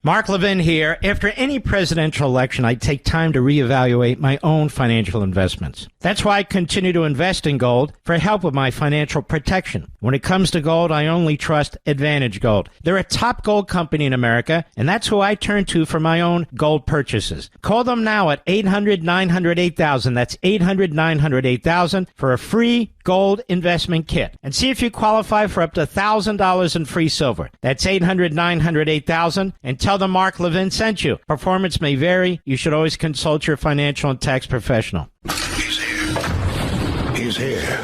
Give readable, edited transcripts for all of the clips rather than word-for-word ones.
Mark Levin here. After any presidential election, I take time to reevaluate my own financial investments. That's why I continue to invest in gold for help with my financial protection. When it comes to gold, I only trust Advantage Gold. They're a top gold company in America, and that's who I turn to for my own gold purchases. Call them now at 800-900-8000. That's 800-900-8000 for a free gold investment kit. And see if you qualify for up to $1,000 in free silver. That's 800-900-8000. And tell them Mark Levin sent you. Performance may vary. You should always consult your financial and tax professional. He's here. He's here.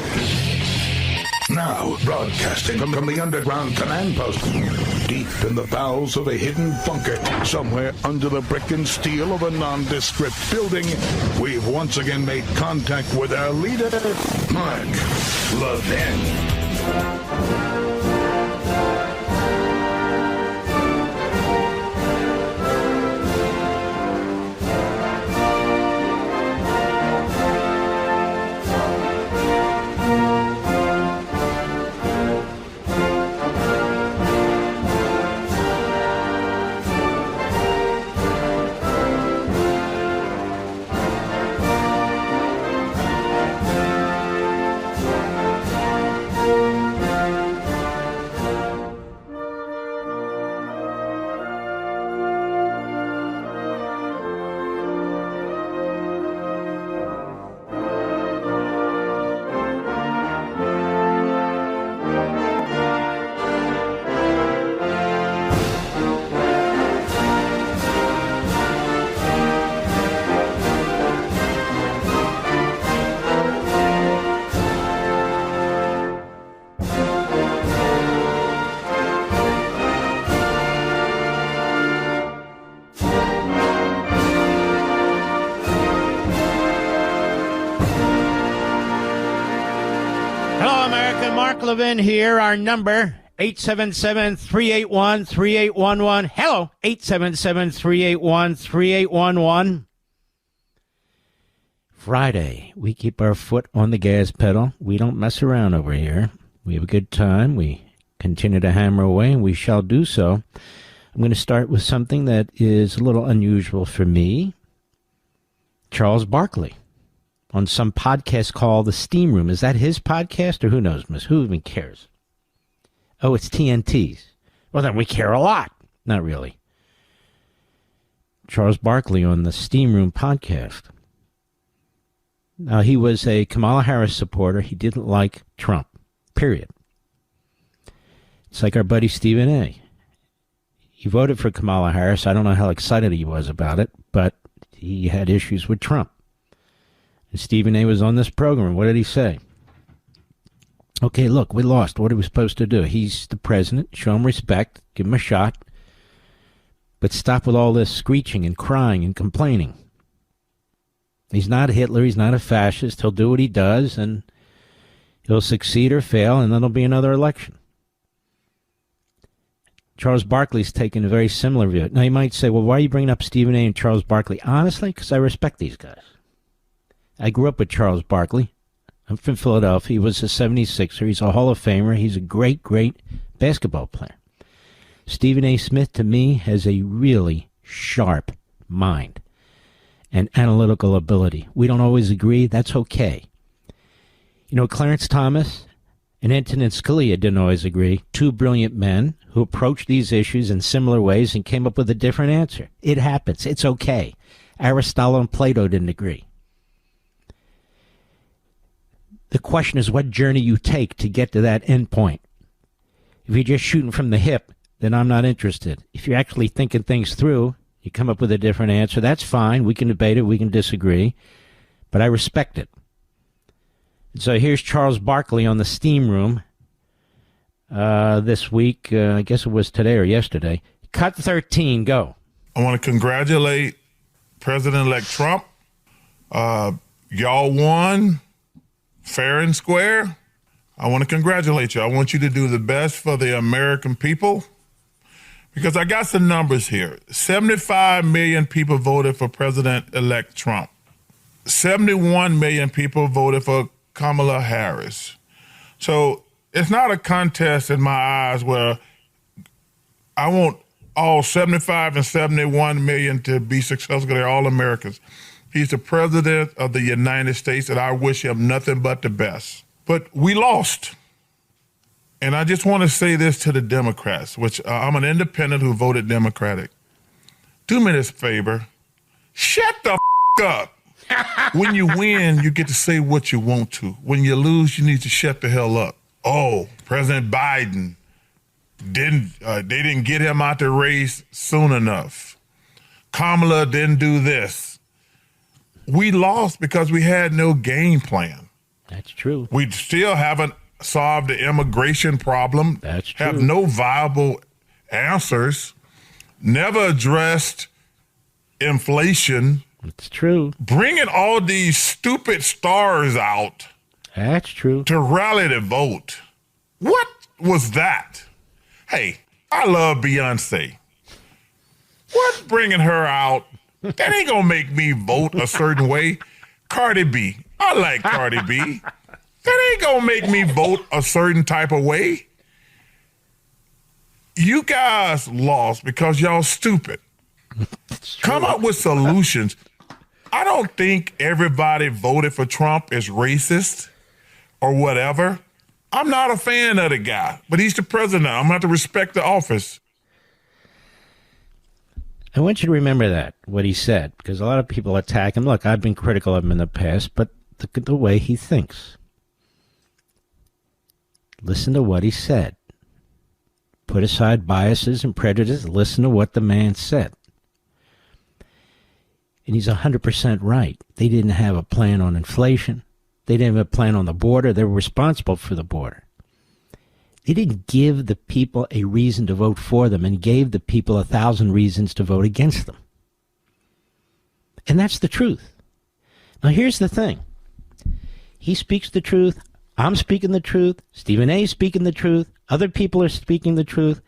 Now, broadcasting from the underground command post, deep in the bowels of a hidden bunker, somewhere under the brick and steel of a nondescript building, we've once again made contact with our leader, Mark Levin. Levin here. Our number, 877-381-3811. Hello, 877-381-3811. Friday, we keep our foot on the gas pedal. We don't mess around over here. We have a good time. We continue to hammer away, and we shall do so. I'm going to start with something that is a little unusual for me. Charles Barkley. On some podcast called The Steam Room. Is that his podcast, or who knows, miss? Who even cares? Oh, it's TNT's. Well, then we care a lot. Not really. Charles Barkley on the Steam Room podcast. Now, he was a Kamala Harris supporter. He didn't like Trump, period. It's like our buddy Stephen A. He voted for Kamala Harris. I don't know how excited he was about it, but he had issues with Trump. And Stephen A. was on this program. What did he say? Okay, look, we lost. What are we supposed to do? He's the president. Show him respect. Give him a shot. But stop with all this screeching and crying and complaining. He's not Hitler. He's not a fascist. He'll do what he does, and he'll succeed or fail, and then there'll be another election. Charles Barkley's taken a very similar view. Now, you might say, well, why are you bringing up Stephen A. and Charles Barkley? Honestly, because I respect these guys. I grew up with Charles Barkley. I'm from Philadelphia. He was a 76er. He's a Hall of Famer. He's a great, great basketball player. Stephen A. Smith, to me, has a really sharp mind and analytical ability. We don't always agree. That's okay. You know, Clarence Thomas and Antonin Scalia didn't always agree. Two brilliant men who approached these issues in similar ways and came up with a different answer. It happens. It's okay. Aristotle and Plato didn't agree. The question is what journey you take to get to that end point. If you're just shooting from the hip, then I'm not interested. If you're actually thinking things through, you come up with a different answer, that's fine. We can debate it. We can disagree. But I respect it. And so here's Charles Barkley on the Steam Room this week. I guess it was today or yesterday. Cut 13, go. I want to congratulate President-elect Trump. Y'all won. Fair and square. I want to congratulate you. I want you to do the best for the American people because I got some numbers here. 75 million people voted for President-elect Trump. 71 million people voted for Kamala Harris. So it's not a contest in my eyes where I want all 75 and 71 million to be successful. They're all Americans. He's the president of the United States, and I wish him nothing but the best. But we lost. And I just want to say this to the Democrats, which I'm an independent who voted Democratic. Do me this favor. Shut the up. When you win, you get to say what you want to. When you lose, you need to shut the hell up. Oh, President Biden they didn't get him out the race soon enough. Kamala didn't do this. We lost because we had no game plan. That's true. We still haven't solved the immigration problem. That's true. Have no viable answers. Never addressed inflation. It's true. Bringing all these stupid stars out. That's true. To rally the vote. What was that? Hey, I love Beyonce. What's bringing her out? That ain't gonna make me vote a certain way. Cardi B. I like Cardi B. That ain't gonna make me vote a certain type of way. You guys lost because y'all stupid. Come up with solutions. I don't think everybody voted for Trump is racist or whatever. I'm not a fan of the guy, but he's the president. I'm going to have to respect the office. I want you to remember that, what he said, because a lot of people attack him. Look, I've been critical of him in the past, but look at the way he thinks. Listen to what he said. Put aside biases and prejudice. Listen to what the man said. And he's 100% right. They didn't have a plan on inflation. They didn't have a plan on the border. They were responsible for the border. They didn't give the people a reason to vote for them and gave the people 1,000 reasons to vote against them. And that's the truth. Now, here's the thing. He speaks the truth. I'm speaking the truth. Stephen A. is speaking the truth. Other people are speaking the truth.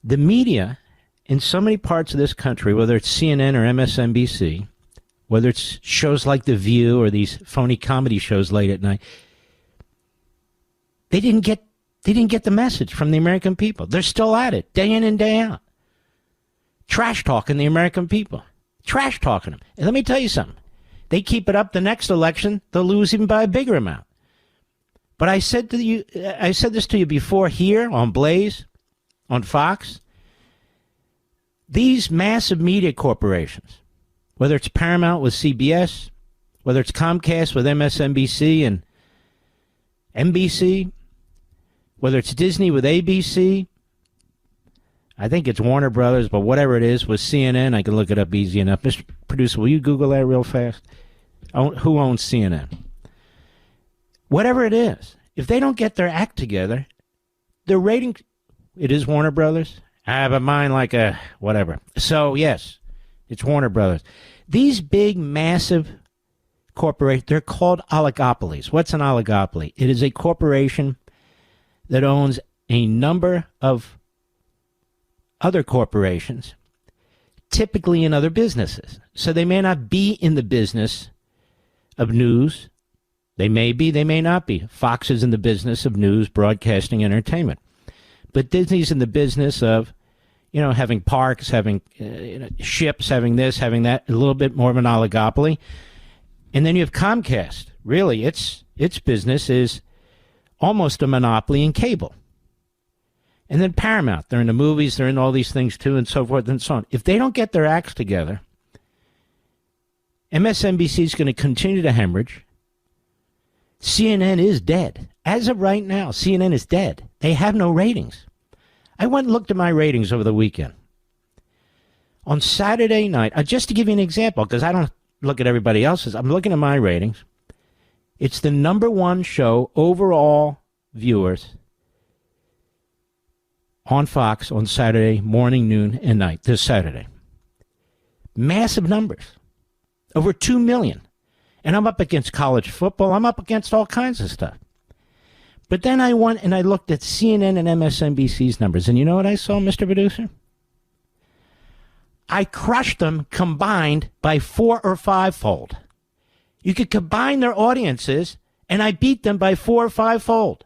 The media in so many parts of this country, whether it's CNN or MSNBC, whether it's shows like The View or these phony comedy shows late at night, they didn't get the message from the American people. They're still at it, day in and day out. Trash talking the American people. Trash talking them. And let me tell you something. They keep it up the next election, they'll lose even by a bigger amount. But I said this to you before here on Blaze, on Fox. These massive media corporations, whether it's Paramount with CBS, whether it's Comcast with MSNBC and NBC, whether it's Disney with ABC, I think it's Warner Brothers, but whatever it is, with CNN, I can look it up easy enough. Mr. Producer, will you Google that real fast? Who owns CNN? Whatever it is, if they don't get their act together, their rating, it is Warner Brothers. I have a mind like a whatever. So, yes, it's Warner Brothers. These big, massive corporations, they're called oligopolies. What's an oligopoly? It is a corporation that owns a number of other corporations, typically in other businesses. So they may not be in the business of news. They may be, they may not be. Fox is in the business of news, broadcasting, entertainment. But Disney's in the business of, having parks, having ships, having this, having that, a little bit more of an oligopoly. And then you have Comcast. Really, its business is almost a monopoly in cable. And then Paramount. They're in the movies, they're in all these things too, and so forth and so on. If they don't get their acts together, MSNBC is going to continue to hemorrhage. CNN is dead. As of right now, CNN is dead. They have no ratings. I went and looked at my ratings over the weekend. On Saturday night, just to give you an example, because I don't look at everybody else's, I'm looking at my ratings. It's the number one show, overall viewers, on Fox on Saturday morning, noon, and night, this Saturday. Massive numbers. Over 2 million. And I'm up against college football. I'm up against all kinds of stuff. But then I went and I looked at CNN and MSNBC's numbers. And you know what I saw, Mr. Producer? I crushed them combined by 4 or 5-fold. You could combine their audiences, and I beat them by 4 or 5-fold.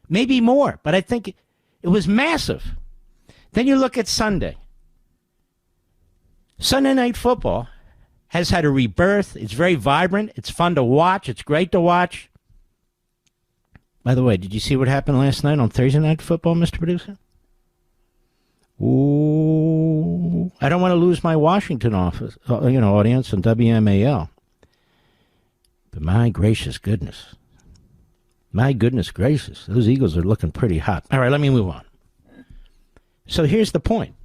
Maybe more, but I think it was massive. Then you look at Sunday. Sunday Night Football has had a rebirth. It's very vibrant. It's fun to watch. It's great to watch. By the way, did you see what happened last night on Thursday Night Football, Mr. Producer? Ooh, I don't want to lose my Washington office, audience on WMAL. But my gracious goodness. My goodness gracious. Those Eagles are looking pretty hot. All right, let me move on. So here's the point.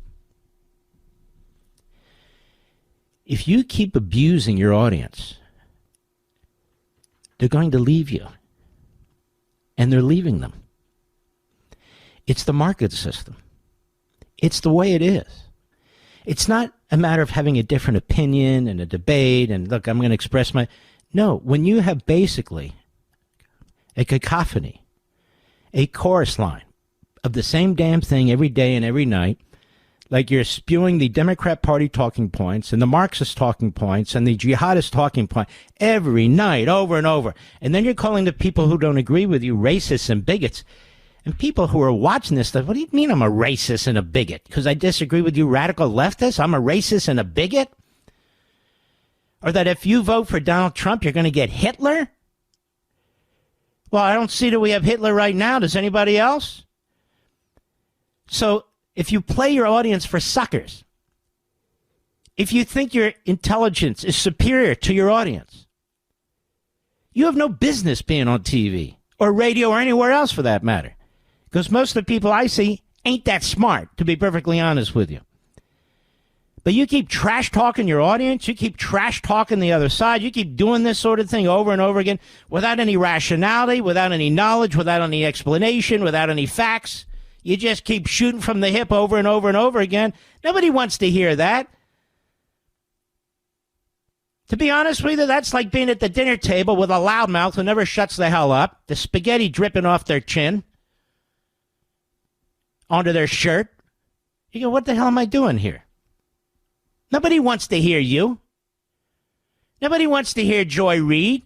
If you keep abusing your audience, they're going to leave you. And they're leaving them. It's the market system. It's the way it is. It's not a matter of having a different opinion and a debate and, look, I'm going to express my... No, when you have basically a cacophony, a chorus line of the same damn thing every day and every night, like you're spewing the Democrat Party talking points and the Marxist talking points and the jihadist talking point every night over and over. And then you're calling the people who don't agree with you racists and bigots. And people who are watching this stuff, what do you mean I'm a racist and a bigot? Because I disagree with you radical leftists? I'm a racist and a bigot? Or that if you vote for Donald Trump, you're going to get Hitler? Well, I don't see that we have Hitler right now. Does anybody else? So if you play your audience for suckers, if you think your intelligence is superior to your audience, you have no business being on TV or radio or anywhere else for that matter. Because most of the people I see ain't that smart, to be perfectly honest with you. But you keep trash talking your audience, you keep trash talking the other side, you keep doing this sort of thing over and over again without any rationality, without any knowledge, without any explanation, without any facts. You just keep shooting from the hip over and over and over again. Nobody wants to hear that. To be honest with you, that's like being at the dinner table with a loudmouth who never shuts the hell up, the spaghetti dripping off their chin onto their shirt. You go, what the hell am I doing here? Nobody wants to hear you. Nobody wants to hear Joy Reid.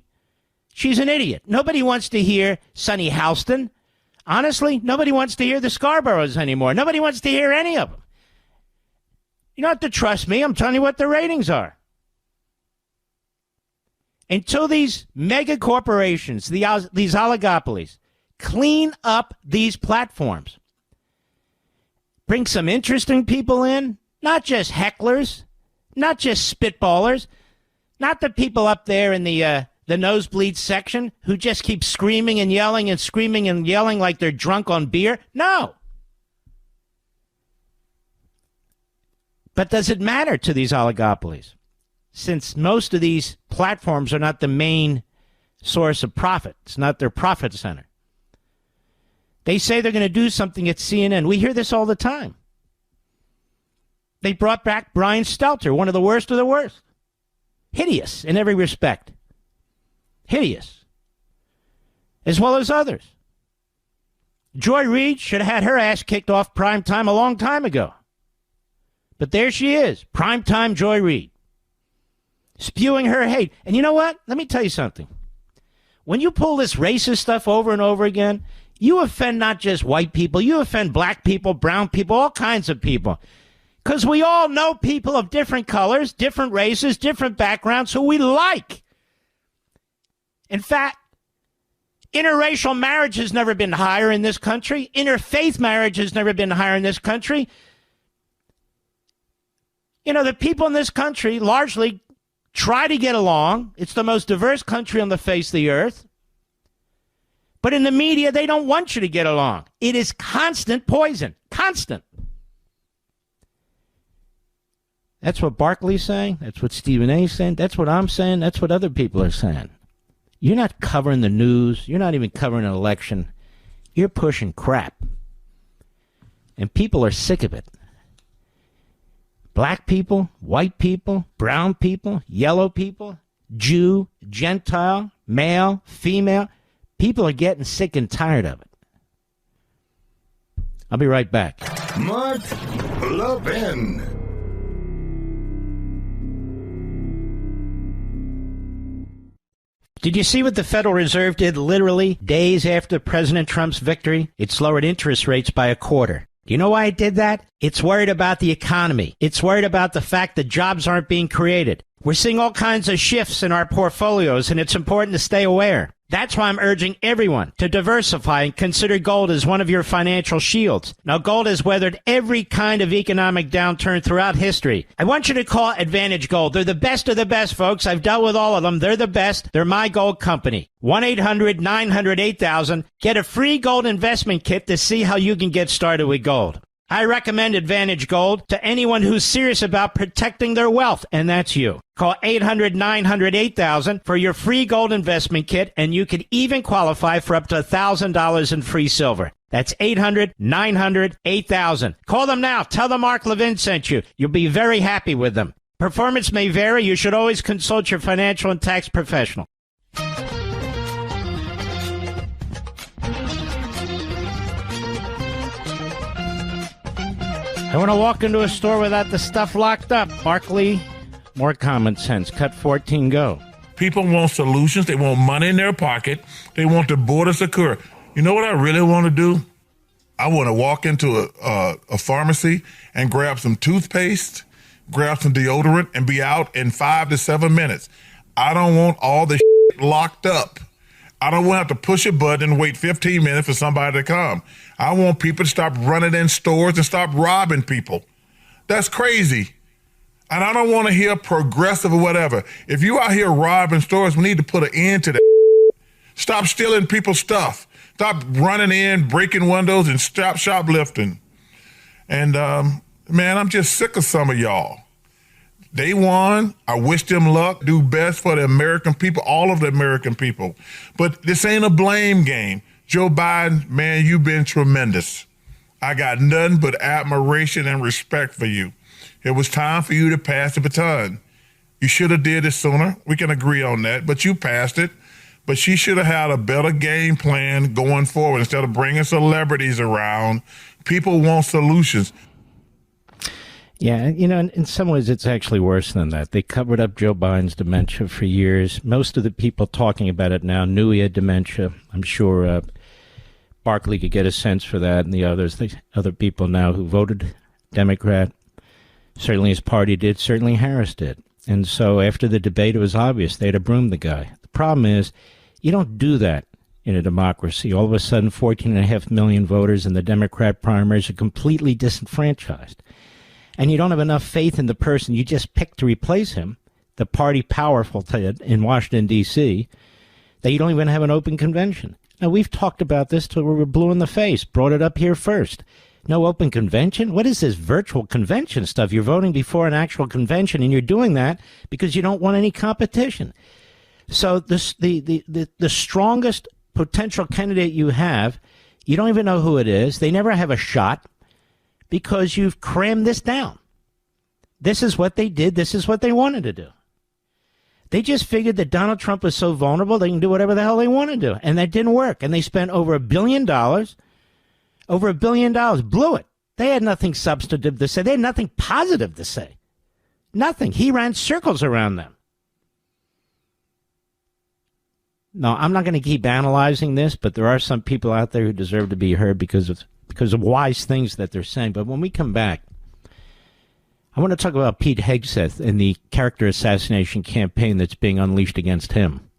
She's an idiot. Nobody wants to hear Sonny Houston. Honestly, nobody wants to hear the Scarboroughs anymore. Nobody wants to hear any of them. You don't have to trust me. I'm telling you what the ratings are. Until these mega corporations, these oligopolies, clean up these platforms, bring some interesting people in, not just hecklers, not just spitballers, not the people up there in the nosebleed section who just keep screaming and yelling like they're drunk on beer. No. But does it matter to these oligopolies? Since most of these platforms are not the main source of profit. It's not their profit center. They say they're going to do something at CNN. We hear this all the time. They brought back Brian Stelter, one of the worst of the worst. Hideous in every respect. Hideous. As well as others. Joy Reid should have had her ass kicked off primetime a long time ago. But there she is, primetime Joy Reid. Spewing her hate. And you know what? Let me tell you something. When you pull this racist stuff over and over again, you offend not just white people, you offend black people, brown people, all kinds of people. Because we all know people of different colors, different races, different backgrounds who we like. In fact, interracial marriage has never been higher in this country. Interfaith marriage has never been higher in this country. You know, the people in this country largely try to get along. It's the most diverse country on the face of the earth. But in the media, they don't want you to get along. It is constant poison. Constant. That's what Barkley's saying. That's what Stephen A.'s saying. That's what I'm saying. That's what other people are saying. You're not covering the news. You're not even covering an election. You're pushing crap. And people are sick of it. Black people, white people, brown people, yellow people, Jew, Gentile, male, female. People are getting sick and tired of it. I'll be right back. Mark Levin. Did you see what the Federal Reserve did literally days after President Trump's victory? It lowered interest rates by a quarter. Do you know why it did that? It's worried about the economy. It's worried about the fact that jobs aren't being created. We're seeing all kinds of shifts in our portfolios, and it's important to stay aware. That's why I'm urging everyone to diversify and consider gold as one of your financial shields. Now, gold has weathered every kind of economic downturn throughout history. I want you to call Advantage Gold. They're the best of the best, folks. I've dealt with all of them. They're the best. They're my gold company. 1-800-900-8000. Get a free gold investment kit to see how you can get started with gold. I recommend Advantage Gold to anyone who's serious about protecting their wealth, and that's you. Call 800-900-8000 for your free gold investment kit, and you could even qualify for up to $1,000 in free silver. That's 800-900-8000. Call them now. Tell them Mark Levin sent you. You'll be very happy with them. Performance may vary. You should always consult your financial and tax professional. I want to walk into a store without the stuff locked up. Barkley, more common sense. Cut 14, go. People want solutions. They want money in their pocket. They want the border secure. You know what I really want to do? I want to walk into a pharmacy and grab some toothpaste, grab some deodorant, and be out in 5 to 7 minutes. I don't want all the locked up. I don't want to have to push a button and wait 15 minutes for somebody to come. I want people to stop running in stores and stop robbing people. That's crazy. And I don't want to hear progressive or whatever. If you out here robbing stores, we need to put an end to that. Stop stealing people's stuff. Stop running in, breaking windows, and stop shoplifting. And, man, I'm just sick of some of y'all. They won. I wish them luck. Do best for the American people, all of the American people. But this ain't a blame game. Joe Biden, man, you've been tremendous. I got nothing but admiration and respect for you. It was time for you to pass the baton. You should have did it sooner. We can agree on that, but you passed it. But she should have had a better game plan going forward instead of bringing celebrities around. People want solutions. Yeah, you know, in some ways it's actually worse than that. They covered up Joe Biden's dementia for years. Most of the people talking about it now knew he had dementia. I'm sure Barkley could get a sense for that, and the other people now who voted Democrat. Certainly his party did, certainly Harris did. And so after the debate, it was obvious they had to broom the guy. The problem is, you don't do that in a democracy. All of a sudden, 14.5 million voters in the Democrat primaries are completely disenfranchised. And you don't have enough faith in the person you just picked to replace him, the party powerful in Washington, D.C., that you don't even have an open convention. Now, we've talked about this till we were blue in the face, brought it up here first. No open convention? What is this virtual convention stuff? You're voting before an actual convention, and you're doing that because you don't want any competition. So the strongest potential candidate you have, you don't even know who it is. They never have a shot because you've crammed this down. This is what they did. This is what they wanted to do. They just figured that Donald Trump was so vulnerable they can do whatever the hell they want to do. And that didn't work. And they spent over $1 billion. Over $1 billion. Blew it. They had nothing substantive to say. They had nothing positive to say. Nothing. He ran circles around them. No, I'm not going to keep analyzing this, but there are some people out there who deserve to be heard because of wise things that they're saying. But when we come back, I want to talk about Pete Hegseth and the character assassination campaign that's being unleashed against him.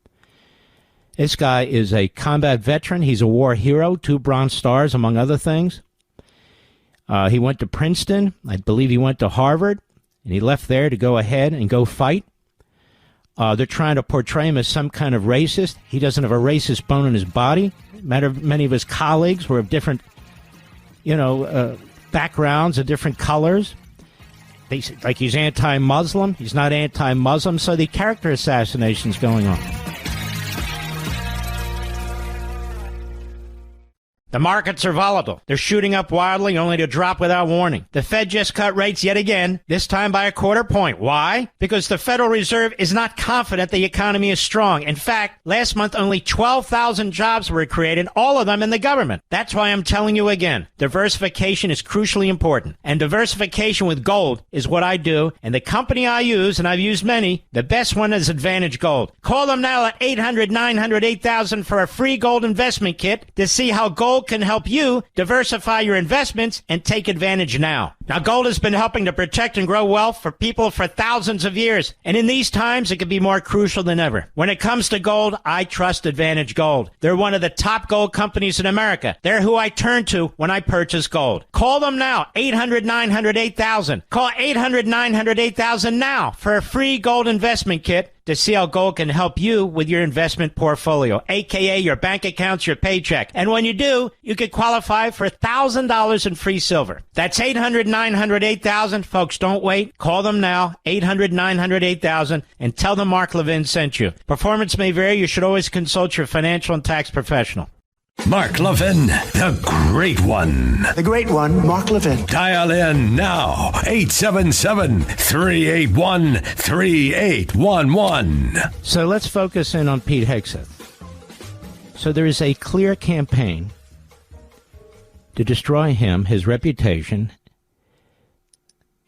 This guy is a combat veteran. He's a war hero, 2 Bronze Stars, among other things. He went to Princeton. I believe he went to Harvard, and he left there to go ahead and go fight. They're trying to portray him as some kind of racist. He doesn't have a racist bone in his body. Many of his colleagues were of different, backgrounds of different colors. Like he's anti-Muslim. He's not anti-Muslim. So the character assassination's going on. The markets are volatile. They're shooting up wildly only to drop without warning. The Fed just cut rates yet again, this time by a quarter point. Why? Because the Federal Reserve is not confident the economy is strong. In fact, last month only 12,000 jobs were created, all of them in the government. That's why I'm telling you again, diversification is crucially important. And diversification with gold is what I do. And the company I use, and I've used many, the best one is Advantage Gold. Call them now at 800-900-8000 for a free gold investment kit to see how gold Gold can help you diversify your investments and take advantage now. Now, gold has been helping to protect and grow wealth for people for thousands of years. And in these times, it can be more crucial than ever. When it comes to gold, I trust Advantage Gold. They're one of the top gold companies in America. They're who I turn to when I purchase gold. Call them now, 800-900-8000. Call 800-900-8000 now for a free gold investment kit to see how gold can help you with your investment portfolio, a.k.a. your bank accounts, your paycheck. And when you do, you could qualify for $1,000 in free silver. That's 800-900-8000. Folks, don't wait. Call them now, 800-900-8000, and tell them Mark Levin sent you. Performance may vary. You should always consult your financial and tax professional. Mark Levin, the great one. The great one, Mark Levin. Dial in now, 877-381-3811. So let's focus in on Pete Hegseth. So there is a clear campaign to destroy him, his reputation.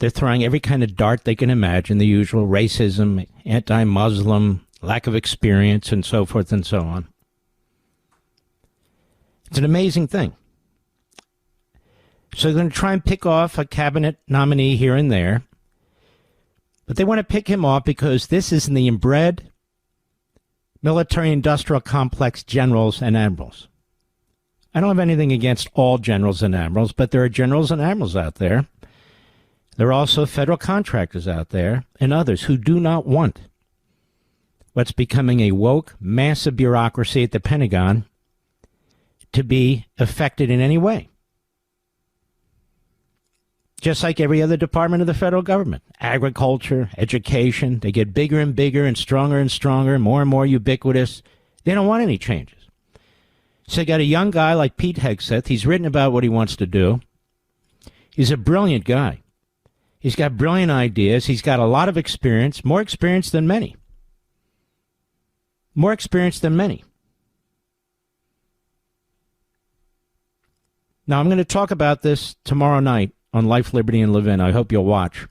They're throwing every kind of dart they can imagine, the usual racism, anti-Muslim, lack of experience, and so forth and so on. It's an amazing thing. So they're going to try and pick off a cabinet nominee here and there. But they want to pick him off because this is in the inbred military-industrial complex generals and admirals. I don't have anything against all generals and admirals, but there are generals and admirals out there. There are also federal contractors out there and others who do not want what's becoming a woke, massive bureaucracy at the Pentagon to be affected in any way. Just like every other department of the federal government. Agriculture, education, they get bigger and bigger and stronger, more and more ubiquitous. They don't want any changes. So you got a young guy like Pete Hegseth. He's written about what he wants to do. He's a brilliant guy. He's got brilliant ideas. He's got a lot of experience, more experience than many. More experience than many. Now, I'm going to talk about this tomorrow night on Life, Liberty, and Levin. I hope you'll watch,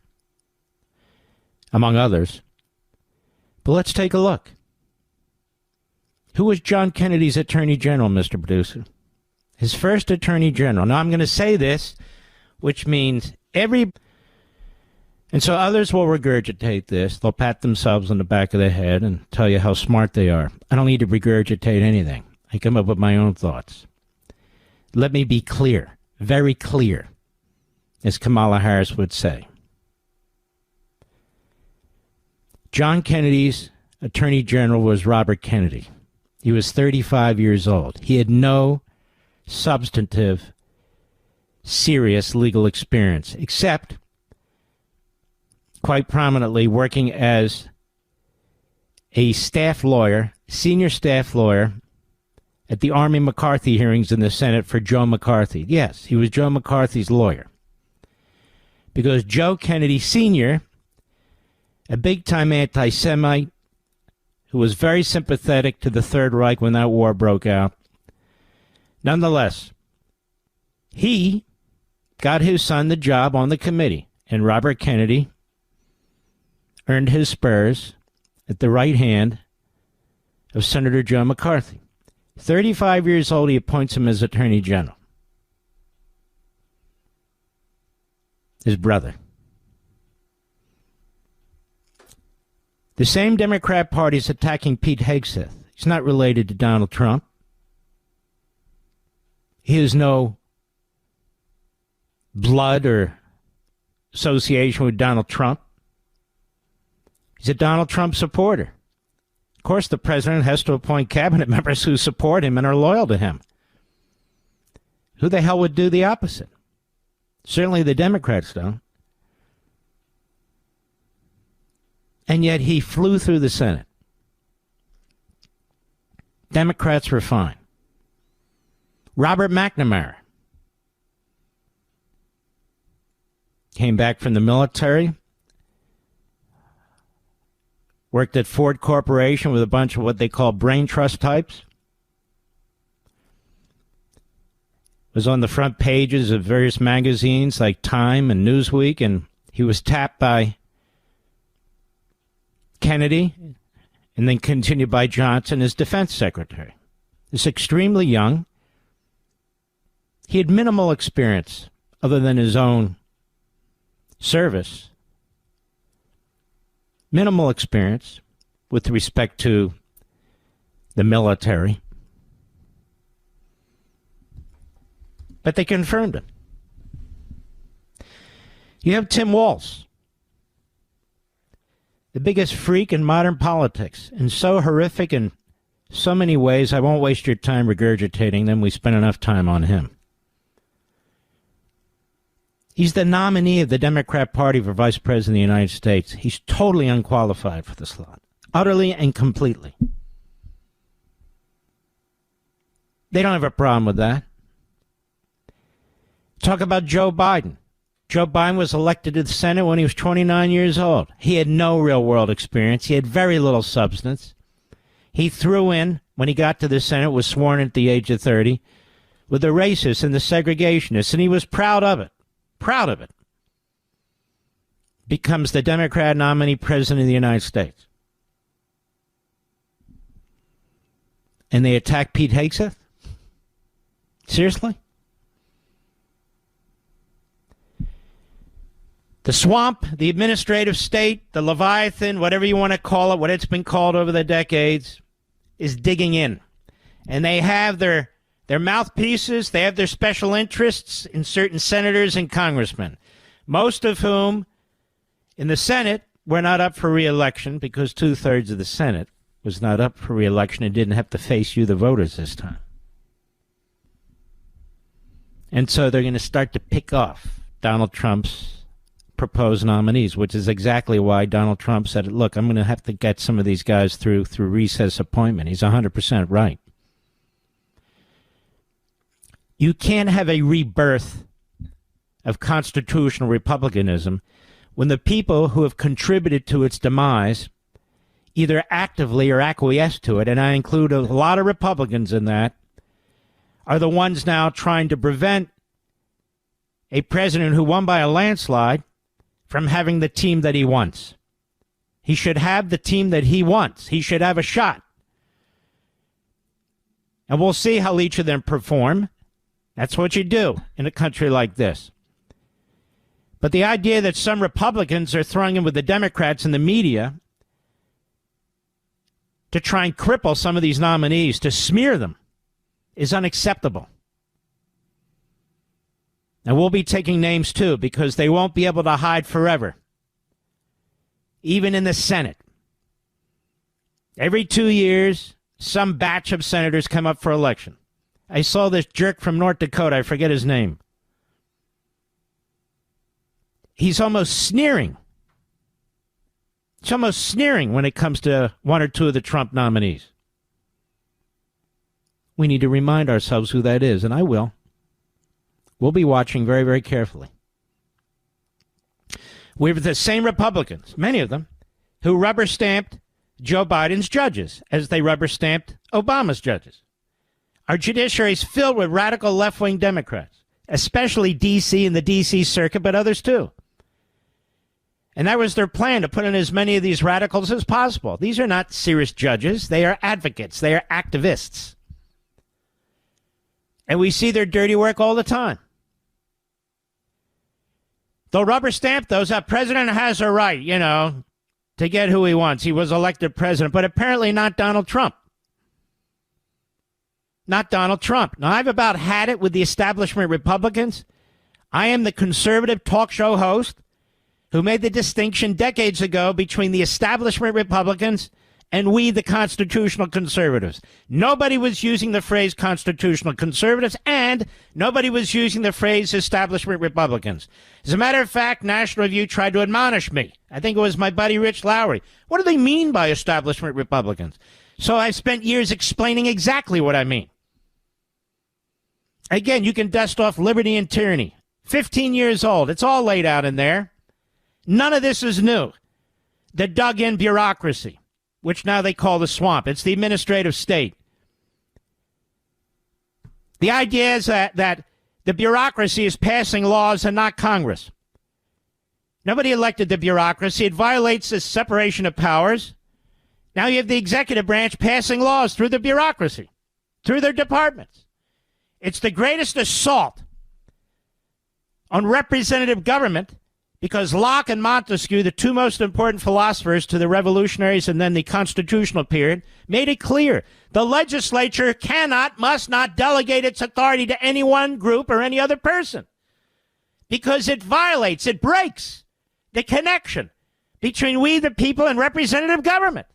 among others. But let's take a look. Who was John Kennedy's Attorney General, Mr. Producer? His first Attorney General. Now, I'm going to say this, which means and so others will regurgitate this. They'll pat themselves on the back of the head and tell you how smart they are. I don't need to regurgitate anything. I come up with my own thoughts. Let me be clear, very clear, as Kamala Harris would say. John Kennedy's Attorney General was Robert Kennedy. He was 35 years old. He had no substantive, serious legal experience, except quite prominently working as a staff lawyer, senior staff lawyer, at the Army McCarthy hearings in the Senate for Joe McCarthy. Yes, he was Joe McCarthy's lawyer. Because Joe Kennedy Sr., a big-time anti-Semite who was very sympathetic to the Third Reich when that war broke out, nonetheless, he got his son the job on the committee, and Robert Kennedy earned his spurs at the right hand of Senator Joe McCarthy. 35 years old, he appoints him as Attorney General. His brother. The same Democrat Party is attacking Pete Hegseth. He's not related to Donald Trump. He has no blood or association with Donald Trump. He's a Donald Trump supporter. Of course, the president has to appoint cabinet members who support him and are loyal to him. Who the hell would do the opposite? Certainly the Democrats don't. And yet he flew through the Senate. Democrats were fine. Robert McNamara came back from the military, worked at Ford Corporation with a bunch of what they call brain trust types, was on the front pages of various magazines like Time and Newsweek, and he was tapped by Kennedy and then continued by Johnson as defense secretary. He's extremely young, He had minimal experience other than his own service. Minimal experience with respect to the military. But they confirmed him. You have Tim Walz, the biggest freak in modern politics, and so horrific in so many ways, I won't waste your time regurgitating them. We spent enough time on him. He's the nominee of the Democrat Party for Vice President of the United States. He's totally unqualified for the slot. Utterly and completely. They don't have a problem with that. Talk about Joe Biden. Joe Biden was elected to the Senate when he was 29 years old. He had no real-world experience. He had very little substance. He threw in, when he got to the Senate, was sworn in at the age of 30, with the racists and the segregationists, and he was proud of it. Proud of it. Becomes the Democrat nominee president of the United States. And they attack Pete Hegseth? Seriously? The swamp, the administrative state, the Leviathan, whatever you want to call it, what it's been called over the decades, is digging in. And they have their mouthpieces, they have their special interests in certain senators and congressmen, most of whom in the Senate were not up for re-election because 2/3 of the Senate was not up for re-election and didn't have to face you, the voters, this time. And so they're going to start to pick off Donald Trump's proposed nominees, which is exactly why Donald Trump said, look, I'm going to have to get some of these guys through recess appointment. He's 100% right. You can't have a rebirth of constitutional republicanism when the people who have contributed to its demise either actively or acquiesce to it, and I include a lot of Republicans in that, are the ones now trying to prevent a president who won by a landslide from having the team that he wants. He should have the team that he wants. He should have a shot. And we'll see how each of them perform. That's what you do in a country like this. But the idea that some Republicans are throwing in with the Democrats and the media to try and cripple some of these nominees, to smear them, is unacceptable. And we'll be taking names, too, because they won't be able to hide forever. Even in the Senate. Every 2 years, some batch of senators come up for election. I saw this jerk from North Dakota. I forget his name. He's almost sneering. It's almost sneering when it comes to one or two of the Trump nominees. We need to remind ourselves who that is, and I will. We'll be watching very, very carefully. We're the same Republicans, many of them, who rubber-stamped Joe Biden's judges as they rubber-stamped Obama's judges. Our judiciary is filled with radical left-wing Democrats, especially D.C. and the D.C. circuit, but others too. And that was their plan, to put in as many of these radicals as possible. These are not serious judges. They are advocates. They are activists. And we see their dirty work all the time. They'll rubber stamp those. Our president has a right, to get who he wants. He was elected president, but apparently not Donald Trump. Not Donald Trump. Now, I've about had it with the establishment Republicans. I am the conservative talk show host who made the distinction decades ago between the establishment Republicans and we, the constitutional conservatives. Nobody was using the phrase constitutional conservatives, and nobody was using the phrase establishment Republicans. As a matter of fact, National Review tried to admonish me. I think it was my buddy Rich Lowry. What do they mean by establishment Republicans? So I've spent years explaining exactly what I mean. Again, you can dust off Liberty and Tyranny. 15 years old. It's all laid out in there. None of this is new. The dug-in bureaucracy, which now they call the swamp. It's the administrative state. The idea is that the bureaucracy is passing laws and not Congress. Nobody elected the bureaucracy. It violates the separation of powers. Now you have the executive branch passing laws through the bureaucracy, through their departments. It's the greatest assault on representative government because Locke and Montesquieu, the two most important philosophers to the revolutionaries and then the constitutional period, made it clear the legislature cannot, must not delegate its authority to any one group or any other person because it violates, it breaks the connection between we, the people, and representative government.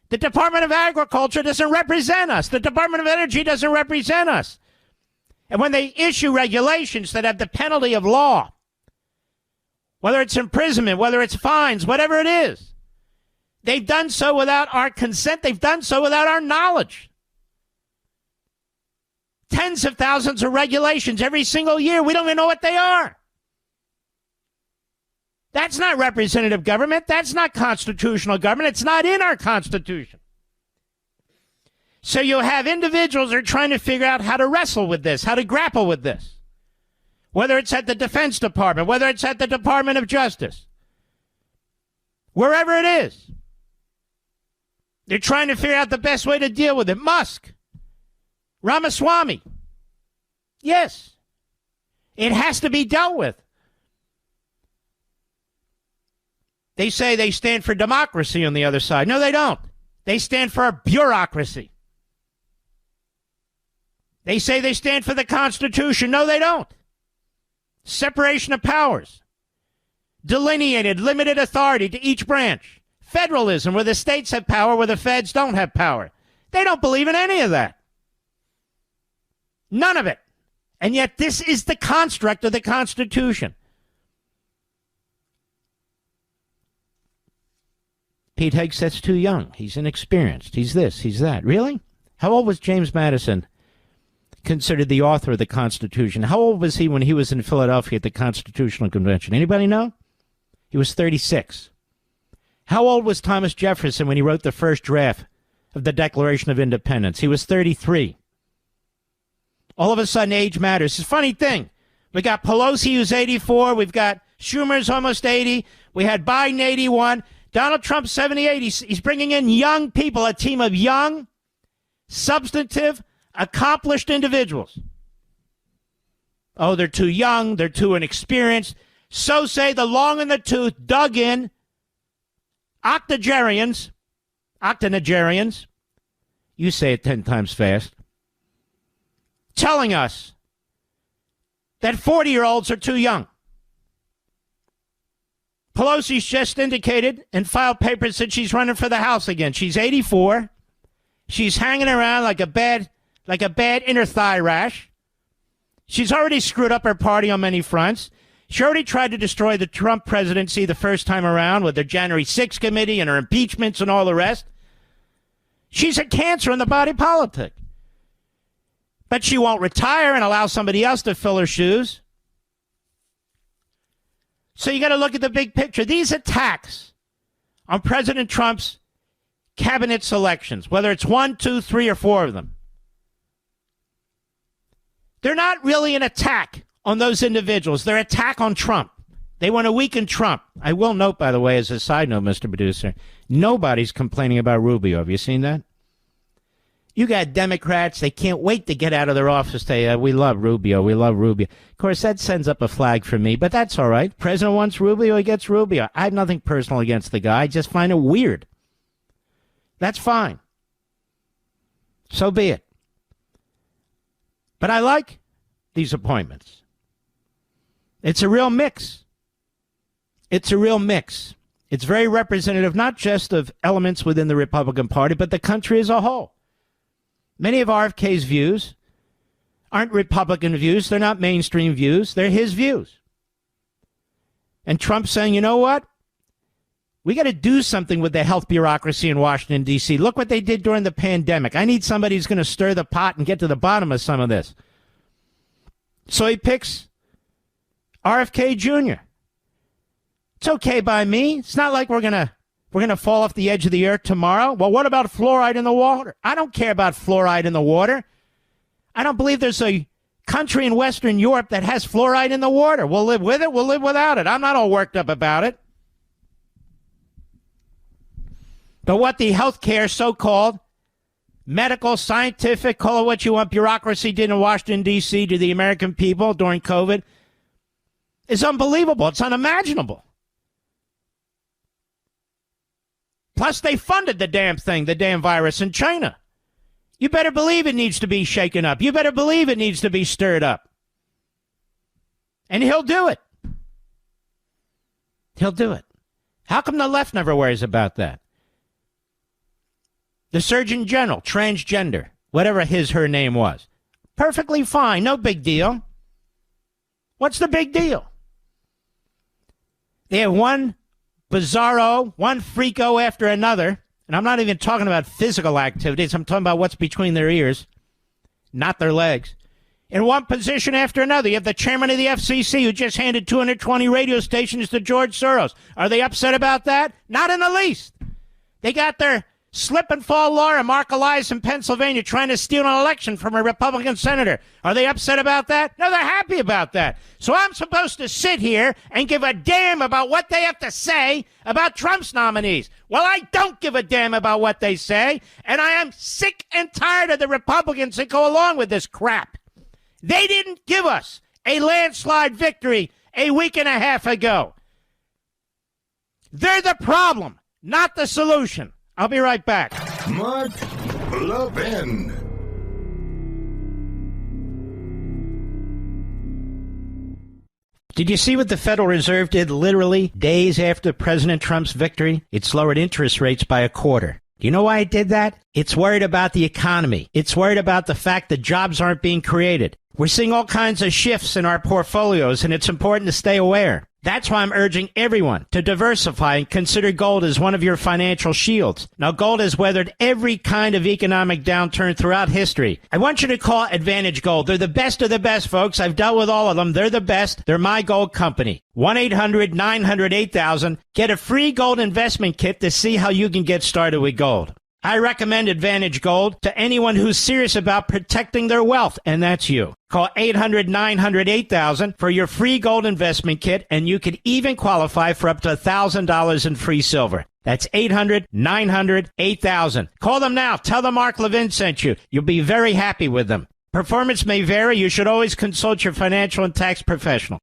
The Department of Agriculture doesn't represent us. The Department of Energy doesn't represent us. And when they issue regulations that have the penalty of law, whether it's imprisonment, whether it's fines, whatever it is, they've done so without our consent. They've done so without our knowledge. Tens of thousands of regulations every single year. We don't even know what they are. That's not representative government. That's not constitutional government. It's not in our Constitution. So you have individuals who are trying to figure out how to wrestle with this, how to grapple with this. Whether it's at the Defense Department, whether it's at the Department of Justice, wherever it is. They're trying to figure out the best way to deal with it. Musk, Ramaswamy. Yes, it has to be dealt with. They say they stand for democracy on the other side. No, they don't. They stand for a bureaucracy. They say they stand for the Constitution. No, they don't. Separation of powers. Delineated, limited authority to each branch. Federalism, where the states have power, where the feds don't have power. They don't believe in any of that. None of it. And yet this is the construct of the Constitution. Pete Hegseth's too young. He's inexperienced. He's this, he's that. Really? How old was James Madison, considered the author of the Constitution? How old was he when he was in Philadelphia at the Constitutional Convention? Anybody know? He was 36. How old was Thomas Jefferson when he wrote the first draft of the Declaration of Independence? He was 33. All of a sudden, age matters. It's a funny thing. We got Pelosi, who's 84. We've got Schumer's almost 80. We had Biden, 81. Donald Trump, 78. He's bringing in young people, a team of young, substantive, accomplished individuals. Oh, they're too young. They're too inexperienced. So say the long in the tooth, dug in octogenarians. You say it 10 times fast. Telling us that 40-year-olds are too young. Pelosi's just indicated and filed papers that she's running for the House again. She's 84. She's hanging around like a bad inner thigh rash. She's already screwed up her party on many fronts. She already tried to destroy the Trump presidency the first time around with the January 6th committee and her impeachments and all the rest. She's a cancer in the body politic. But she won't retire and allow somebody else to fill her shoes. So you got to look at the big picture. These attacks on President Trump's cabinet selections, whether it's 1, 2, 3, or 4 of them, they're not really an attack on those individuals. They're an attack on Trump. They want to weaken Trump. I will note, by the way, as a side note, Mr. Producer, nobody's complaining about Rubio. Have you seen that? You got Democrats, they can't wait to get out of their office. We love Rubio. We love Rubio. Of course, that sends up a flag for me, but that's all right. President wants Rubio, he gets Rubio. I have nothing personal against the guy. I just find it weird. That's fine. So be it. But I like these appointments. It's a real mix. It's a real mix. It's very representative, not just of elements within the Republican Party, but the country as a whole. Many of RFK's views aren't Republican views. They're not mainstream views. They're his views. And Trump's saying, you know what? We got to do something with the health bureaucracy in Washington, D.C. Look what they did during the pandemic. I need somebody who's going to stir the pot and get to the bottom of some of this. So he picks RFK Jr. It's okay by me. It's not like we're going to fall off the edge of the earth tomorrow. Well, what about fluoride in the water? I don't care about fluoride in the water. I don't believe there's a country in Western Europe that has fluoride in the water. We'll live with it. We'll live without it. I'm not all worked up about it. But what the healthcare so-called medical, scientific, call it what you want, bureaucracy did in Washington, D.C. to the American people during COVID is unbelievable. It's unimaginable. Plus, they funded the damn thing, the damn virus in China. You better believe it needs to be shaken up. You better believe it needs to be stirred up. And he'll do it. He'll do it. How come the left never worries about that? The Surgeon General, transgender, whatever her name was. Perfectly fine, no big deal. What's the big deal? They have one bizarro, one freako after another, and I'm not even talking about physical activities. I'm talking about what's between their ears, not their legs. In one position after another, you have the chairman of the FCC who just handed 220 radio stations to George Soros. Are they upset about that? Not in the least. They got their slip and fall Laura Mark Elias in Pennsylvania trying to steal an election from a Republican senator. Are they upset about that? No, they're happy about that. So I'm supposed to sit here and give a damn about what they have to say about Trump's nominees. Well, I don't give a damn about what they say, and I am sick and tired of the Republicans that go along with this crap. They didn't give us a landslide victory a week and a half ago. They're the problem, not the solution. I'll be right back. Mark Levin. Did you see what the Federal Reserve did literally days after President Trump's victory? It's lowered interest rates by a quarter. Do you know why it did that? It's worried about the economy. It's worried about the fact that jobs aren't being created. We're seeing all kinds of shifts in our portfolios, and it's important to stay aware. That's why I'm urging everyone to diversify and consider gold as one of your financial shields. Now, gold has weathered every kind of economic downturn throughout history. I want you to call Advantage Gold. They're the best of the best, folks. I've dealt with all of them. They're the best. They're my gold company. 1-800-900-8000. Get a free gold investment kit to see how you can get started with gold. I recommend Advantage Gold to anyone who's serious about protecting their wealth, and that's you. Call 800-900-8000 for your free gold investment kit, and you could even qualify for up to $1,000 in free silver. That's 800-900-8000. Call them now. Tell them Mark Levin sent you. You'll be very happy with them. Performance may vary. You should always consult your financial and tax professional.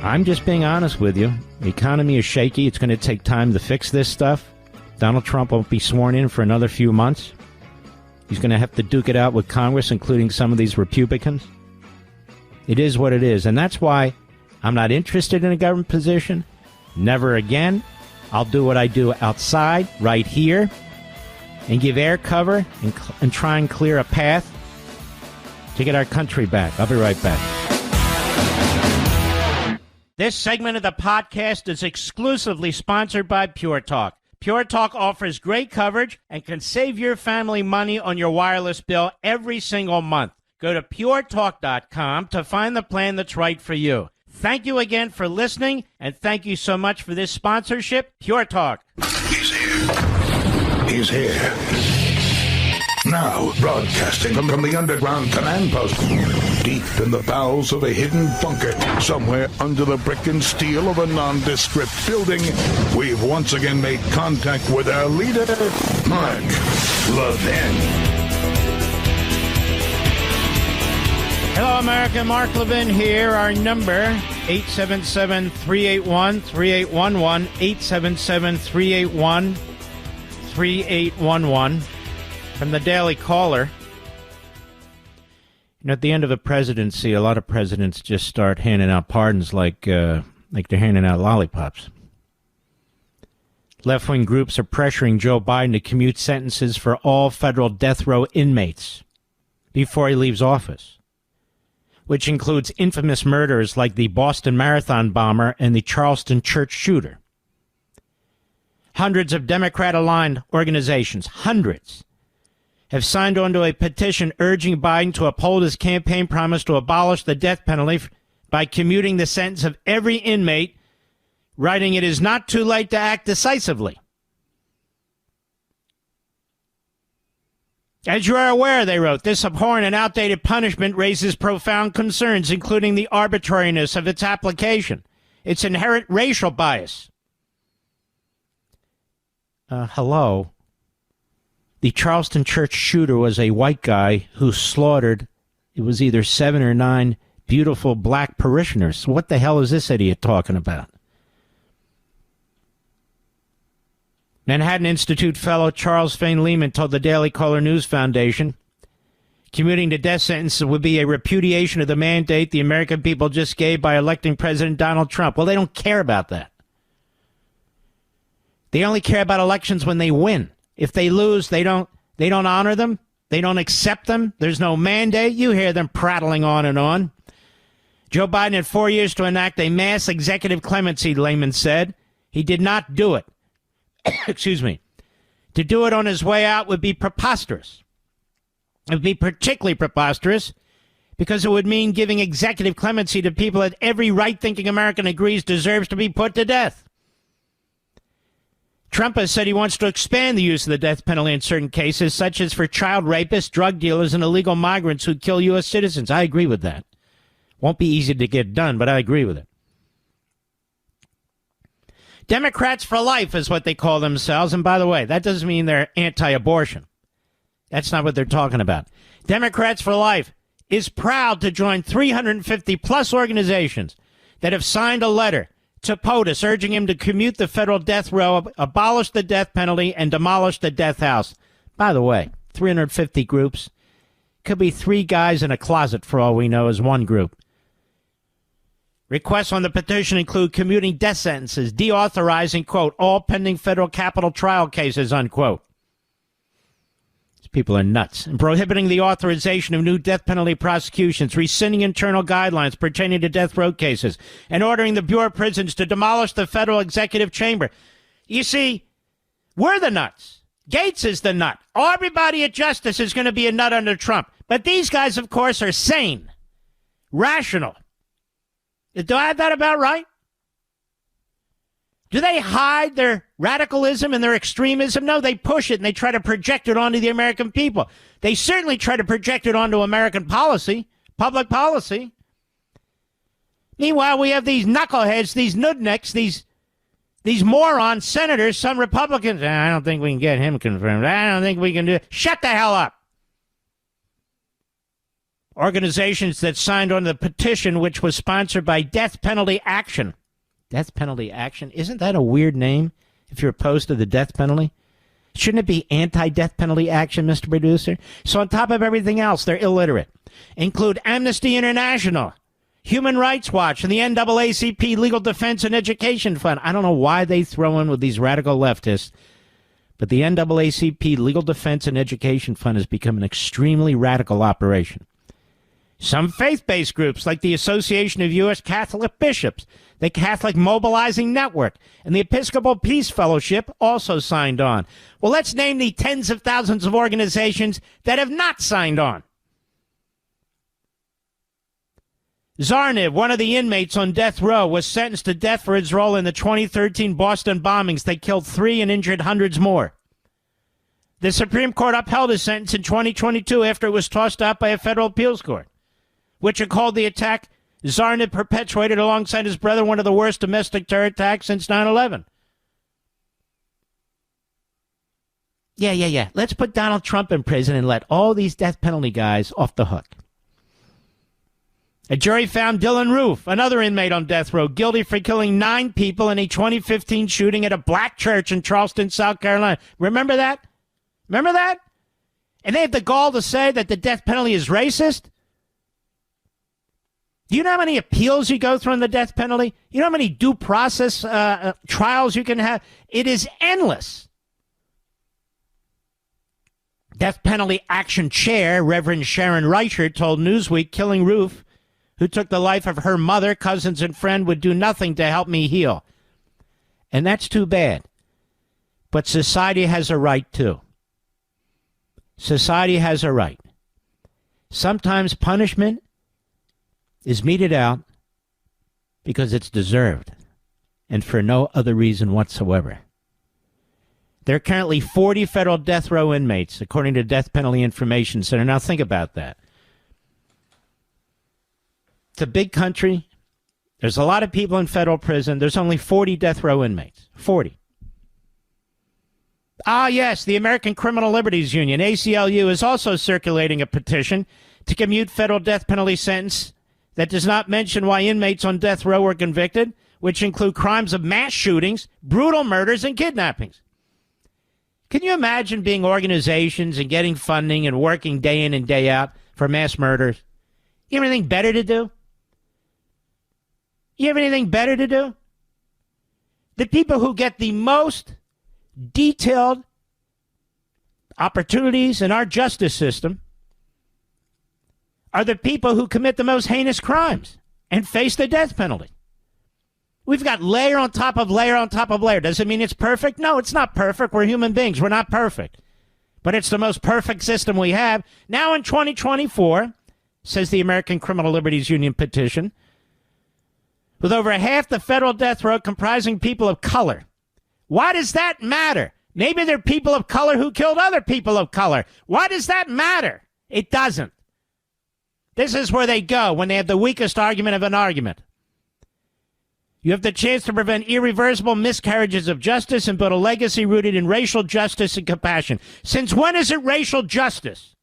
I'm just being honest with you. The economy is shaky. It's going to take time to fix this stuff. Donald Trump won't be sworn in for another few months. He's going to have to duke it out with Congress, including some of these Republicans. It is what it is. And that's why I'm not interested in a government position. Never again. I'll do what I do outside, right here, and give air cover and try and clear a path to get our country back. I'll be right back. This segment of the podcast is exclusively sponsored by Pure Talk. Pure Talk offers great coverage and can save your family money on your wireless bill every single month. Go to puretalk.com to find the plan that's right for you. Thank you again for listening, and thank you so much for this sponsorship, Pure Talk. He's here. He's here. Now, broadcasting from the underground command post, deep in the bowels of a hidden bunker, somewhere under the brick and steel of a nondescript building, we've once again made contact with our leader, Mark Levin. Hello, America. Mark Levin here. Our number, 877-381-3811, 877-381-3811. From the Daily Caller. You know, at the end of a presidency, a lot of presidents just start handing out pardons like they're handing out lollipops. Left-wing groups are pressuring Joe Biden to commute sentences for all federal death row inmates before he leaves office, which includes infamous murders like the Boston Marathon bomber and the Charleston church shooter. Hundreds of Democrat-aligned organizations, hundreds, have signed on to a petition urging Biden to uphold his campaign promise to abolish the death penalty by commuting the sentence of every inmate, writing it is not too late to act decisively. As you are aware, they wrote, this abhorrent and outdated punishment raises profound concerns, including the arbitrariness of its application. It's inherent racial bias. Hello. The Charleston church shooter was a white guy who slaughtered, it was either 7 or 9 beautiful black parishioners. What the hell is this idiot talking about? Manhattan Institute fellow Charles Fane Lehman told the Daily Caller News Foundation commuting to death sentences would be a repudiation of the mandate the American people just gave by electing President Donald Trump. Well, they don't care about that. They only care about elections when they win. If they lose, they don't honor them. They don't accept them. There's no mandate. You hear them prattling on and on. Joe Biden had 4 years to enact a mass executive clemency, Lehman said. He did not do it. Excuse me. To do it on his way out would be preposterous. It would be particularly preposterous because it would mean giving executive clemency to people that every right-thinking American agrees deserves to be put to death. Trump has said he wants to expand the use of the death penalty in certain cases, such as for child rapists, drug dealers, and illegal migrants who kill U.S. citizens. I agree with that. Won't be easy to get done, but I agree with it. Democrats for life is what they call themselves. And by the way, that doesn't mean they're anti-abortion. That's not what they're talking about. Democrats for life is proud to join 350-plus organizations that have signed a letter to POTUS urging him to commute the federal death row, abolish the death penalty, and demolish the death house. By the way, 350 groups. Could be 3 guys in a closet for all we know as one group. Requests on the petition include commuting death sentences, deauthorizing, quote, all pending federal capital trial cases, unquote. These people are nuts. And prohibiting the authorization of new death penalty prosecutions, rescinding internal guidelines pertaining to death row cases, and ordering the Bureau of Prisons to demolish the federal executive chamber. You see, we're the nuts. Gates is the nut. Everybody at Justice is going to be a nut under Trump. But these guys, of course, are sane, rational. Do I have that about right? Do they hide their radicalism and their extremism? No, they push it and they try to project it onto the American people. They certainly try to project it onto American policy, public policy. Meanwhile, we have these knuckleheads, these nudniks, these moron senators, some Republicans. I don't think we can get him confirmed. I don't think we can do it. Shut the hell up. Organizations that signed on the petition, which was sponsored by Death Penalty Action. Death Penalty Action? Isn't that a weird name if you're opposed to the death penalty? Shouldn't it be Anti-Death Penalty Action, Mr. Producer? So on top of everything else, they're illiterate. Include Amnesty International, Human Rights Watch, and the NAACP Legal Defense and Education Fund. I don't know why they throw in with these radical leftists, but the NAACP Legal Defense and Education Fund has become an extremely radical operation. Some faith-based groups like the Association of U.S. Catholic Bishops, the Catholic Mobilizing Network, and the Episcopal Peace Fellowship also signed on. Well, let's name the tens of thousands of organizations that have not signed on. Zarniv, one of the inmates on death row, was sentenced to death for his role in the 2013 Boston bombings that killed 3 and injured hundreds more. The Supreme Court upheld his sentence in 2022 after it was tossed out by a federal appeals court, which had called the attack Zarniv perpetuated alongside his brother one of the worst domestic terror attacks since 9/11. Yeah. Let's put Donald Trump in prison and let all these death penalty guys off the hook. A jury found Dylan Roof, another inmate on death row, guilty for killing 9 people in a 2015 shooting at a black church in Charleston, South Carolina. Remember that? Remember that? And they have the gall to say that the death penalty is racist? Do you know how many appeals you go through on the death penalty? You know how many due process trials you can have? It is endless. Death Penalty Action Chair, Reverend Sharon Reichert, told Newsweek killing Roof, who took the life of her mother, cousins, and friend, would do nothing to help me heal. And that's too bad. But society has a right, too. Society has a right. Sometimes punishment is meted out because it's deserved and for no other reason whatsoever. There are currently 40 federal death row inmates, according to Death Penalty Information Center. Now think about that. It's a big country. There's a lot of people in federal prison. There's only 40 death row inmates. 40. Ah, yes, the American Criminal Liberties Union, ACLU, is also circulating a petition to commute federal death penalty sentence that does not mention why inmates on death row were convicted, which include crimes of mass shootings, brutal murders, and kidnappings. Can you imagine being organizations and getting funding and working day in and day out for mass murders? You have anything better to do? You have anything better to do? The people who get the most detailed opportunities in our justice system are the people who commit the most heinous crimes and face the death penalty. We've got layer on top of layer on top of layer. Does it mean it's perfect? No, it's not perfect. We're human beings. We're not perfect. But it's the most perfect system we have. Now in 2024, says the American Criminal Liberties Union petition, with over half the federal death row comprising people of color. Why does that matter? Maybe they're people of color who killed other people of color. Why does that matter? It doesn't. This is where they go when they have the weakest argument of an argument. You have the chance to prevent irreversible miscarriages of justice and build a legacy rooted in racial justice and compassion. Since when is it racial justice?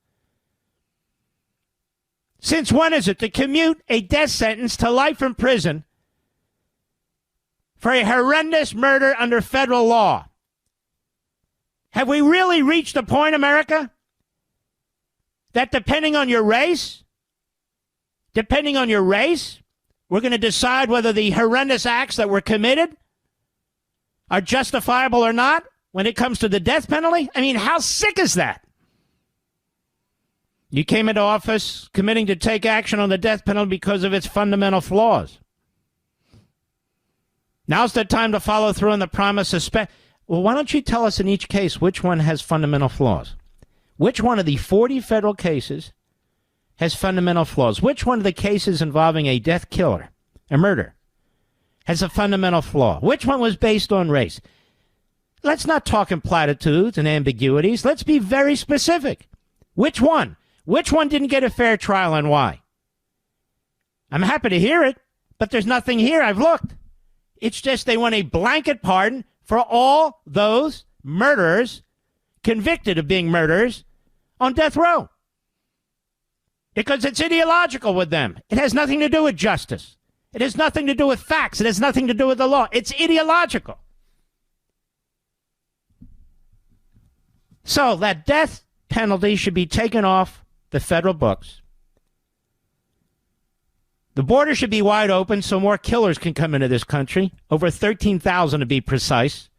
Since when is it to commute a death sentence to life in prison for a horrendous murder under federal law? Have we really reached a point, America, that depending on your race, we're going to decide whether the horrendous acts that were committed are justifiable or not when it comes to the death penalty? I mean, how sick is that? You came into office committing to take action on the death penalty because of its fundamental flaws. Now's the time to follow through on the promise of Well, why don't you tell us in each case which one has fundamental flaws? Which one of the 40 federal cases has fundamental flaws? Which one of the cases involving a death killer, a murder, has a fundamental flaw? Which one was based on race? Let's not talk in platitudes and ambiguities. Let's be very specific. Which one? Which one didn't get a fair trial and why? I'm happy to hear it, but there's nothing here. I've looked. It's just they want a blanket pardon for all those murderers convicted of being murderers on death row. Because it's ideological with them. It has nothing to do with justice. It has nothing to do with facts. It has nothing to do with the law. It's ideological. So that death penalty should be taken off the federal books. The border should be wide open so more killers can come into this country. Over 13,000 to be precise.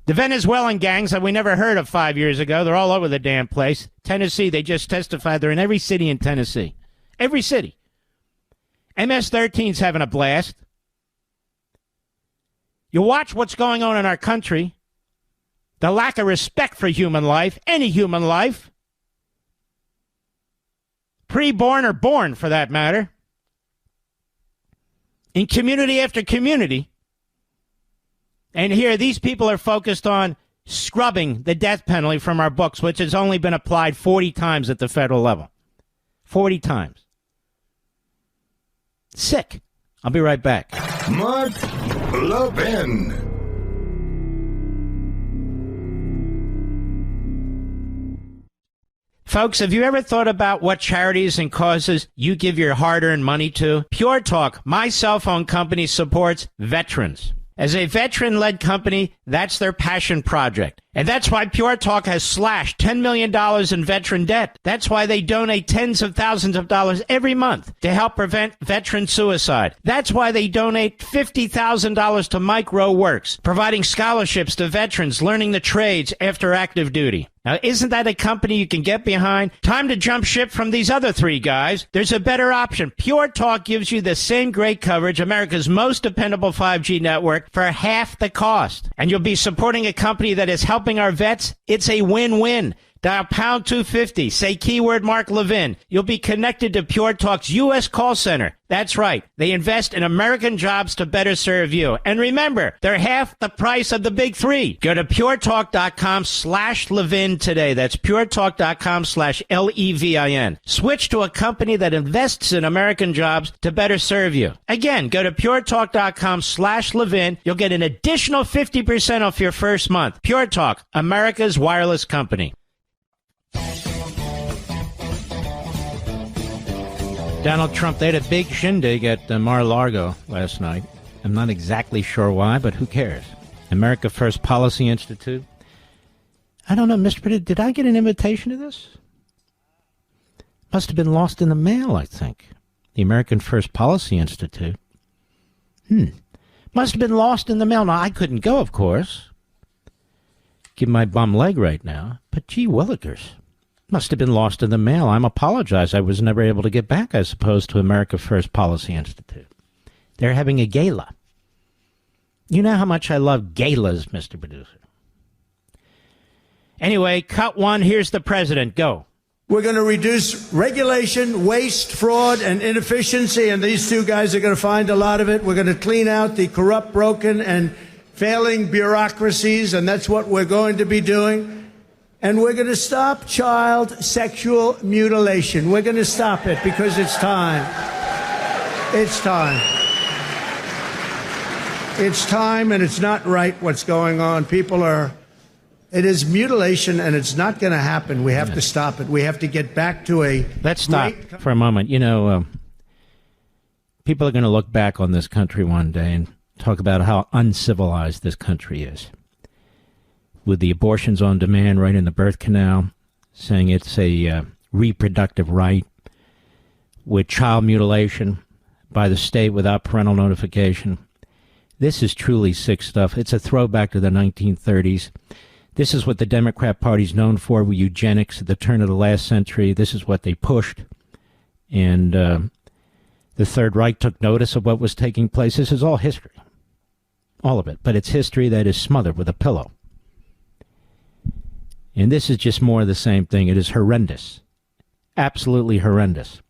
The Venezuelan gangs that we never heard of 5 years ago, they're all over the damn place. Tennessee, they just testified they're in every city in Tennessee. Every city. MS-13's having a blast. You watch what's going on in our country. The lack of respect for human life, any human life. Pre-born or born, for that matter. In community after community. And here, these people are focused on scrubbing the death penalty from our books, which has only been applied 40 times at the federal level. 40 times. Sick. I'll be right back. Mark Levin. Folks, have you ever thought about what charities and causes you give your hard-earned money to? Pure Talk, my cell phone company, supports veterans. As a veteran-led company, that's their passion project. And that's why Pure Talk has slashed $10 million in veteran debt. That's why they donate tens of thousands of dollars every month to help prevent veteran suicide. That's why they donate $50,000 to Micro Works, providing scholarships to veterans learning the trades after active duty. Now, isn't that a company you can get behind? Time to jump ship from these other three guys. There's a better option. Pure Talk gives you the same great coverage, America's most dependable 5G network, for half the cost. And you'll be supporting a company that is helping our vets. It's a win-win. Dial pound 250. Say keyword Mark Levin. You'll be connected to Pure Talk's U.S. call center. That's right. They invest in American jobs to better serve you. And remember, they're half the price of the big three. Go to puretalk.com/Levin today. That's puretalk.com/Levin. Switch to a company that invests in American jobs to better serve you. Again, go to puretalk.com/Levin. You'll get an additional 50% off your first month. Pure Talk, America's wireless company. Donald Trump, they had a big shindig at Mar-a-Lago last night. I'm not exactly sure why, but who cares? America First Policy Institute. I don't know, Mr. President, did I get an invitation to this? Must have been lost in the mail, I think. The American First Policy Institute. Must have been lost in the mail. Now, I couldn't go, of course. Give my bum leg right now. But gee willikers. Must have been lost in the mail. I apologize. I was never able to get back, I suppose, to America First Policy Institute. They're having a gala. You know how much I love galas, Mr. Producer. Anyway, cut one. Here's the president. Go. We're going to reduce regulation, waste, fraud, and inefficiency, and these two guys are going to find a lot of it. We're going to clean out the corrupt, broken, and failing bureaucracies, and that's what we're going to be doing. And we're going to stop child sexual mutilation. We're going to stop it because it's time. It's time. It's time, and it's not right what's going on. It is mutilation, and it's not going to happen. We have to stop it. We have to get back to a... Let's stop for a moment. You know, people are going to look back on this country one day and talk about how uncivilized this country is. With the abortions on demand right in the birth canal, saying it's a reproductive right, with child mutilation by the state without parental notification. This is truly sick stuff. It's a throwback to the 1930s. This is what the Democrat Party's known for, with eugenics at the turn of the last century. This is what they pushed. And the Third Reich took notice of what was taking place. This is all history. All of it. But it's history that is smothered with a pillow. And this is just more of the same thing. It is horrendous. Absolutely horrendous.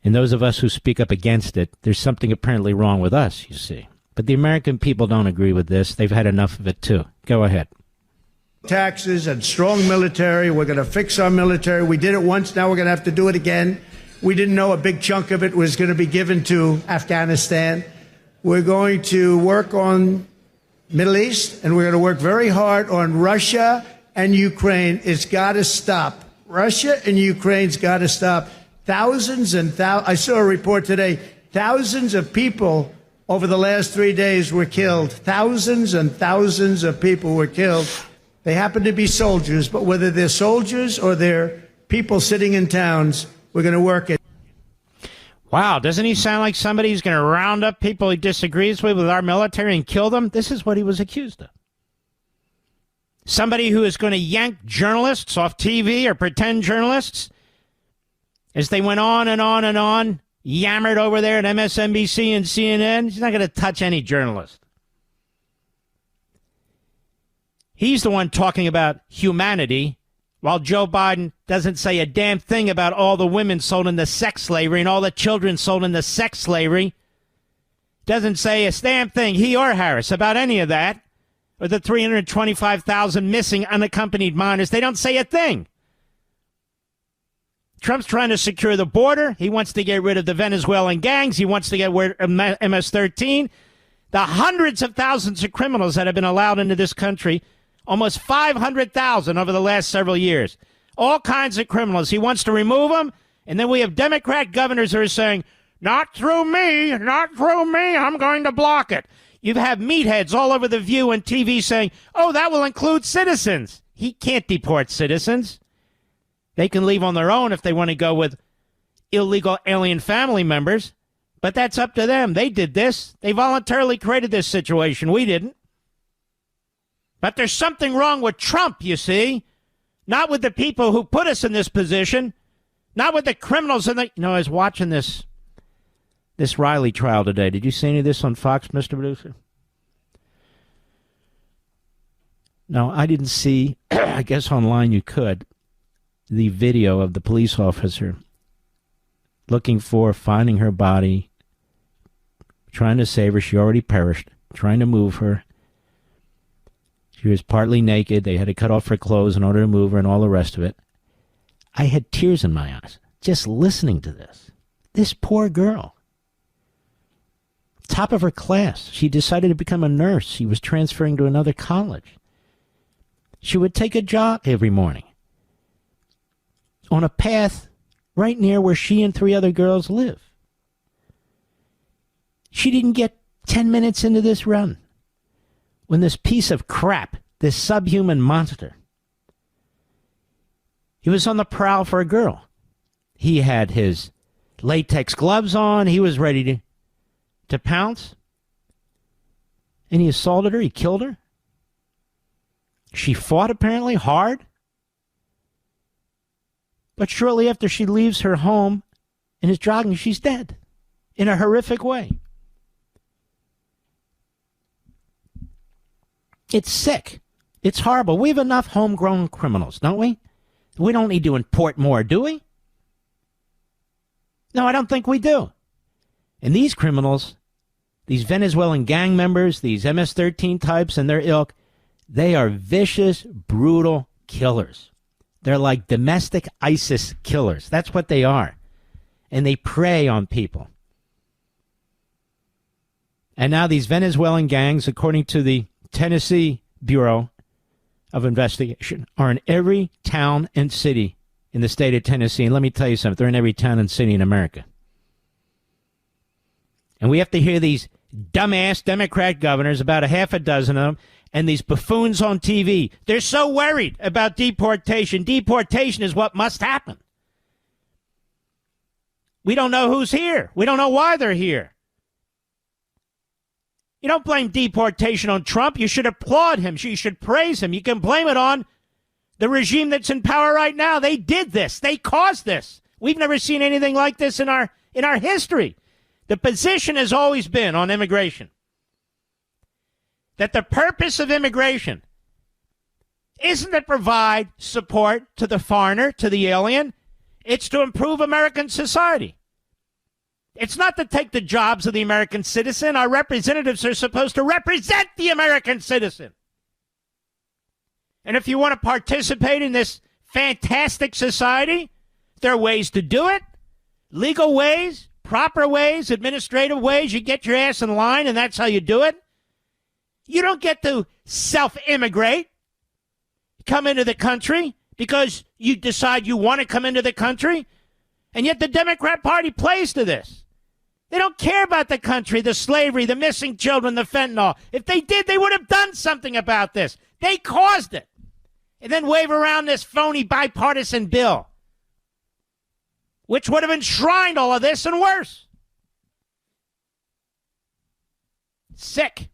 And those of us who speak up against it, there's something apparently wrong with us, you see. But the American people don't agree with this. They've had enough of it, too. Go ahead. Taxes and strong military. We're going to fix our military. We did it once. Now we're going to have to do it again. We didn't know a big chunk of it was going to be given to Afghanistan. We're going to work on Middle East, and we're going to work very hard on Russia and Ukraine. It's got to stop. Russia and Ukraine's got to stop. Thousands and thousands. I saw a report today. Thousands of people over the last 3 days were killed. Thousands and thousands of people were killed. They happen to be soldiers, but whether they're soldiers or they're people sitting in towns, we're going to work it. Wow, doesn't he sound like somebody who's going to round up people he disagrees with our military and kill them? This is what he was accused of. Somebody who is going to yank journalists off TV or pretend journalists, as they went on and on and on, yammered over there at MSNBC and CNN. He's not going to touch any journalist. He's the one talking about humanity, while Joe Biden doesn't say a damn thing about all the women sold into sex slavery and all the children sold into sex slavery. Doesn't say a damn thing, he or Harris, about any of that, or the 325,000 missing unaccompanied minors. They don't say a thing. Trump's trying to secure the border. He wants to get rid of the Venezuelan gangs. He wants to get rid of MS-13. The hundreds of thousands of criminals that have been allowed into this country, almost 500,000 over the last several years. All kinds of criminals. He wants to remove them. And then we have Democrat governors who are saying, not through me, not through me, I'm going to block it. You have meatheads all over The View and TV saying, oh, that will include citizens. He can't deport citizens. They can leave on their own if they want to go with illegal alien family members. But that's up to them. They did this. They voluntarily created this situation. We didn't. But there's something wrong with Trump, you see. Not with the people who put us in this position. Not with the criminals in the... You know, I was watching this Riley trial today. Did you see any of this on Fox, Mr. Producer? Now, I didn't see, I guess online you could, the video of the police officer looking for, finding her body, trying to save her. She already perished, trying to move her. She was partly naked. They had to cut off her clothes in order to move her and all the rest of it. I had tears in my eyes just listening to this. This poor girl. Top of her class. She decided to become a nurse. She was transferring to another college. She would take a jog every morning on a path right near where she and 3 other girls live. She didn't get 10 minutes into this run when this piece of crap, this subhuman monster, he was on the prowl for a girl. He had his latex gloves on. He was ready to pounce. And he assaulted her. He killed her. She fought, apparently, hard. But shortly after she leaves her home and is jogging, she's dead in a horrific way. It's sick. It's horrible. We have enough homegrown criminals, don't we? We don't need to import more, do we? No, I don't think we do. And these criminals, these Venezuelan gang members, these MS-13 types and their ilk, they are vicious, brutal killers. They're like domestic ISIS killers. That's what they are. And they prey on people. And now these Venezuelan gangs, according to the Tennessee Bureau of Investigation, are in every town and city in the state of Tennessee. And let me tell you something, they're in every town and city in America. And we have to hear these dumbass Democrat governors, about a half a dozen of them, and these buffoons on TV. They're so worried about deportation. Deportation is what must happen. We don't know who's here. We don't know why they're here. You don't blame deportation on Trump. You should applaud him. You should praise him. You can blame it on the regime that's in power right now. They did this. They caused this. We've never seen anything like this in our history. The position has always been on immigration that the purpose of immigration isn't to provide support to the foreigner, to the alien. It's to improve American society. It's not to take the jobs of the American citizen. Our representatives are supposed to represent the American citizen. And if you want to participate in this fantastic society, there are ways to do it. Legal ways, proper ways, administrative ways. You get your ass in line, and that's how you do it. You don't get to self-immigrate, come into the country because you decide you want to come into the country. And yet the Democrat Party plays to this. They don't care about the country, the slavery, the missing children, the fentanyl. If they did, they would have done something about this. They caused it. And then wave around this phony bipartisan bill, which would have enshrined all of this and worse. Sick.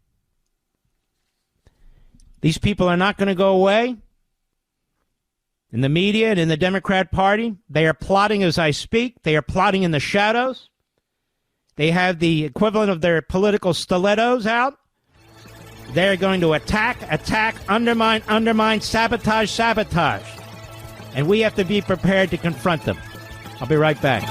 These people are not going to go away. In the media and in the Democrat Party, they are plotting as I speak. They are plotting in the shadows. They have the equivalent of their political stilettos out. They're going to attack, undermine, sabotage. And we have to be prepared to confront them. I'll be right back.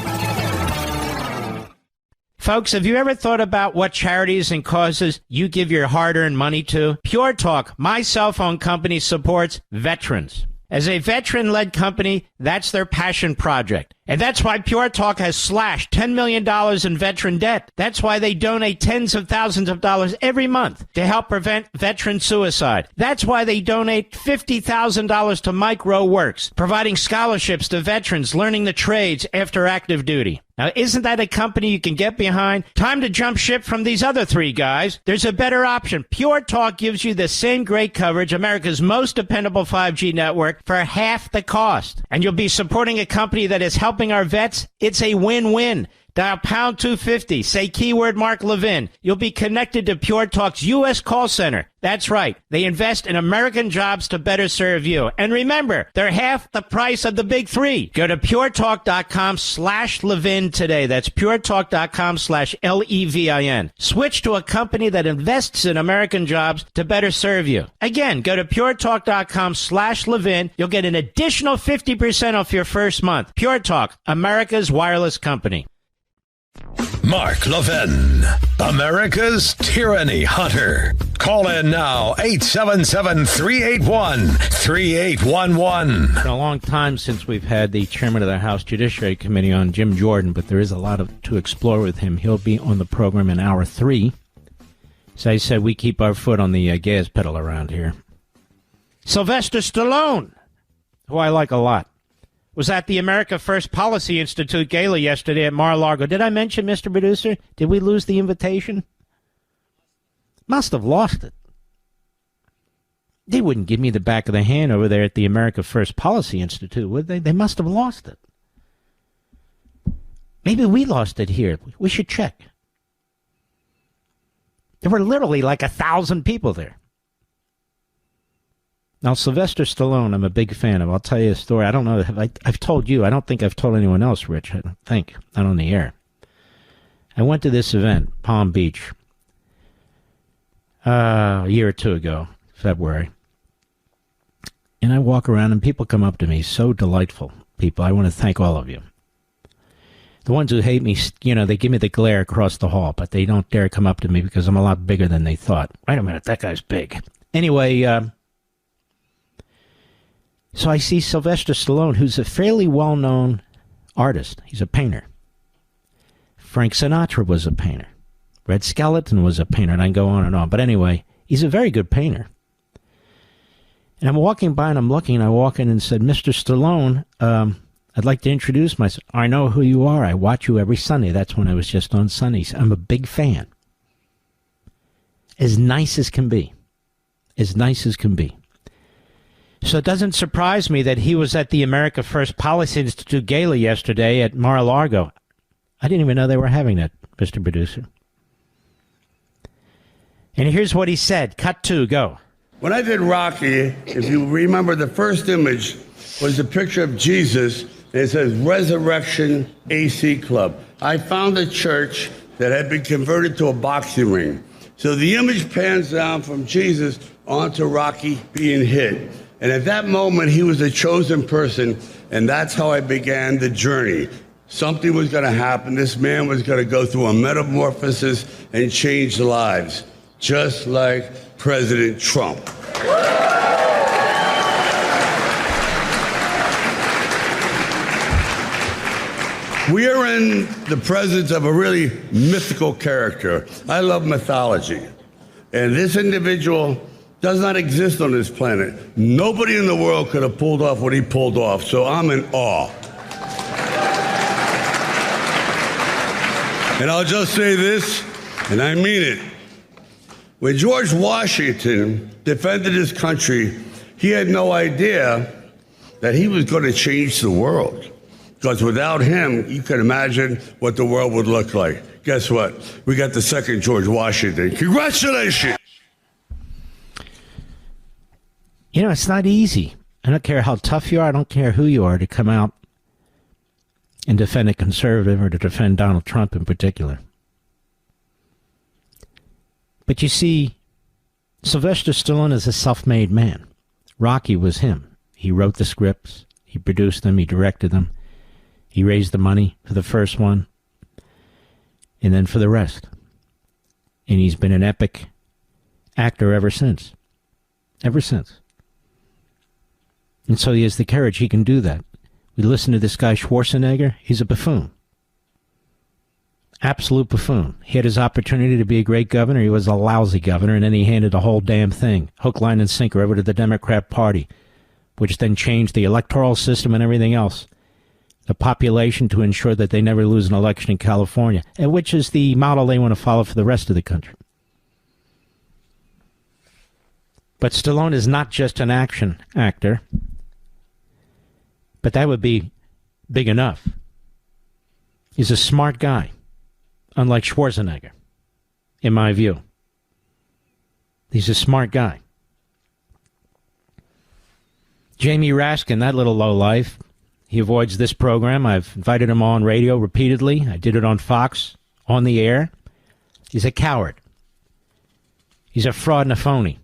Folks, have you ever thought about what charities and causes you give your hard-earned money to? Pure Talk, my cell phone company, supports veterans. As a veteran-led company, that's their passion project. And that's why Pure Talk has slashed $10 million in veteran debt. That's why they donate tens of thousands of dollars every month to help prevent veteran suicide. That's why they donate $50,000 to Micro Works, providing scholarships to veterans learning the trades after active duty. Now, isn't that a company you can get behind? Time to jump ship from these other 3 guys. There's a better option. Pure Talk gives you the same great coverage, America's most dependable 5G network, for half the cost. And you'll be supporting a company that is helping our vets. It's a win-win. Dial pound 250. Say keyword Mark Levin. You'll be connected to Pure Talk's U.S. call center. That's right. They invest in American jobs to better serve you. And remember, they're half the price of the big three. Go to puretalk.com/Levin today. That's puretalk.com/Levin. Switch to a company that invests in American jobs to better serve you. Again, go to puretalk.com/Levin. You'll get an additional 50% off your first month. Pure Talk, America's wireless company. Mark Levin, America's tyranny hunter. Call in now, 877-381-3811. It's been a long time since we've had the chairman of the House Judiciary Committee on, Jim Jordan, but there is a lot to explore with him. He'll be on the program in hour 3. As I said, we keep our foot on the gas pedal around here. Sylvester Stallone, who I like a lot, was at the America First Policy Institute gala yesterday at Mar-a-Lago. Did I mention, Mr. Producer? Did we lose the invitation? Must have lost it. They wouldn't give me the back of the hand over there at the America First Policy Institute, would they? They must have lost it. Maybe we lost it here. We should check. There were literally like 1,000 people there. Now, Sylvester Stallone, I'm a big fan of. I'll tell you a story. I don't know. I've told you. I don't think I've told anyone else, Rich. I don't think. Not on the air. I went to this event, Palm Beach, a year or two ago, February. And I walk around and people come up to me. So delightful people. I want to thank all of you. The ones who hate me, they give me the glare across the hall, but they don't dare come up to me because I'm a lot bigger than they thought. Wait a minute, that guy's big. Anyway, so I see Sylvester Stallone, who's a fairly well-known artist. He's a painter. Frank Sinatra was a painter. Red Skeleton was a painter, and I can go on and on. But anyway, he's a very good painter. And I'm walking by and I'm looking, and I walk in and said, Mr. Stallone, I'd like to introduce myself. I know who you are. I watch you every Sunday. That's when I was just on Sundays. I'm a big fan. As nice as can be. As nice as can be. So it doesn't surprise me that he was at the America First Policy Institute gala yesterday at Mar-a-Lago. I didn't even know they were having that, Mr. Producer. And here's what he said. Cut 2, go. When I did Rocky, if you remember, the first image was a picture of Jesus, and it says Resurrection AC Club. I found a church that had been converted to a boxing ring. So the image pans down from Jesus onto Rocky being hit. And at that moment, he was a chosen person, and that's how I began the journey. Something was going to happen. This man was going to go through a metamorphosis and change lives, just like President Trump. We are in the presence of a really mythical character. I love mythology. And this individual does not exist on this planet. Nobody in the world could have pulled off what he pulled off, so I'm in awe. And I'll just say this, and I mean it. When George Washington defended his country, he had no idea that he was going to change the world. Because without him, you can imagine what the world would look like. Guess what? We got the second George Washington. Congratulations! It's not easy. I don't care how tough you are. I don't care who you are to come out and defend a conservative or to defend Donald Trump in particular. But you see, Sylvester Stallone is a self-made man. Rocky was him. He wrote the scripts. He produced them. He directed them. He raised the money for the first one and then for the rest. And he's been an epic actor ever since. Ever since. And so he has the courage. He can do that. We listen to this guy Schwarzenegger. He's a buffoon. Absolute buffoon. He had his opportunity to be a great governor. He was a lousy governor, and then he handed the whole damn thing, hook, line, and sinker, over to the Democrat Party, which then changed the electoral system and everything else. The population to ensure that they never lose an election in California, and which is the model they want to follow for the rest of the country. But Stallone is not just an action actor, but that would be big enough. He's a smart guy, unlike Schwarzenegger, in my view. He's a smart guy. Jamie Raskin, that little lowlife, he avoids this program. I've invited him on radio repeatedly. I did it on Fox, on the air. He's a coward. He's a fraud and a phony.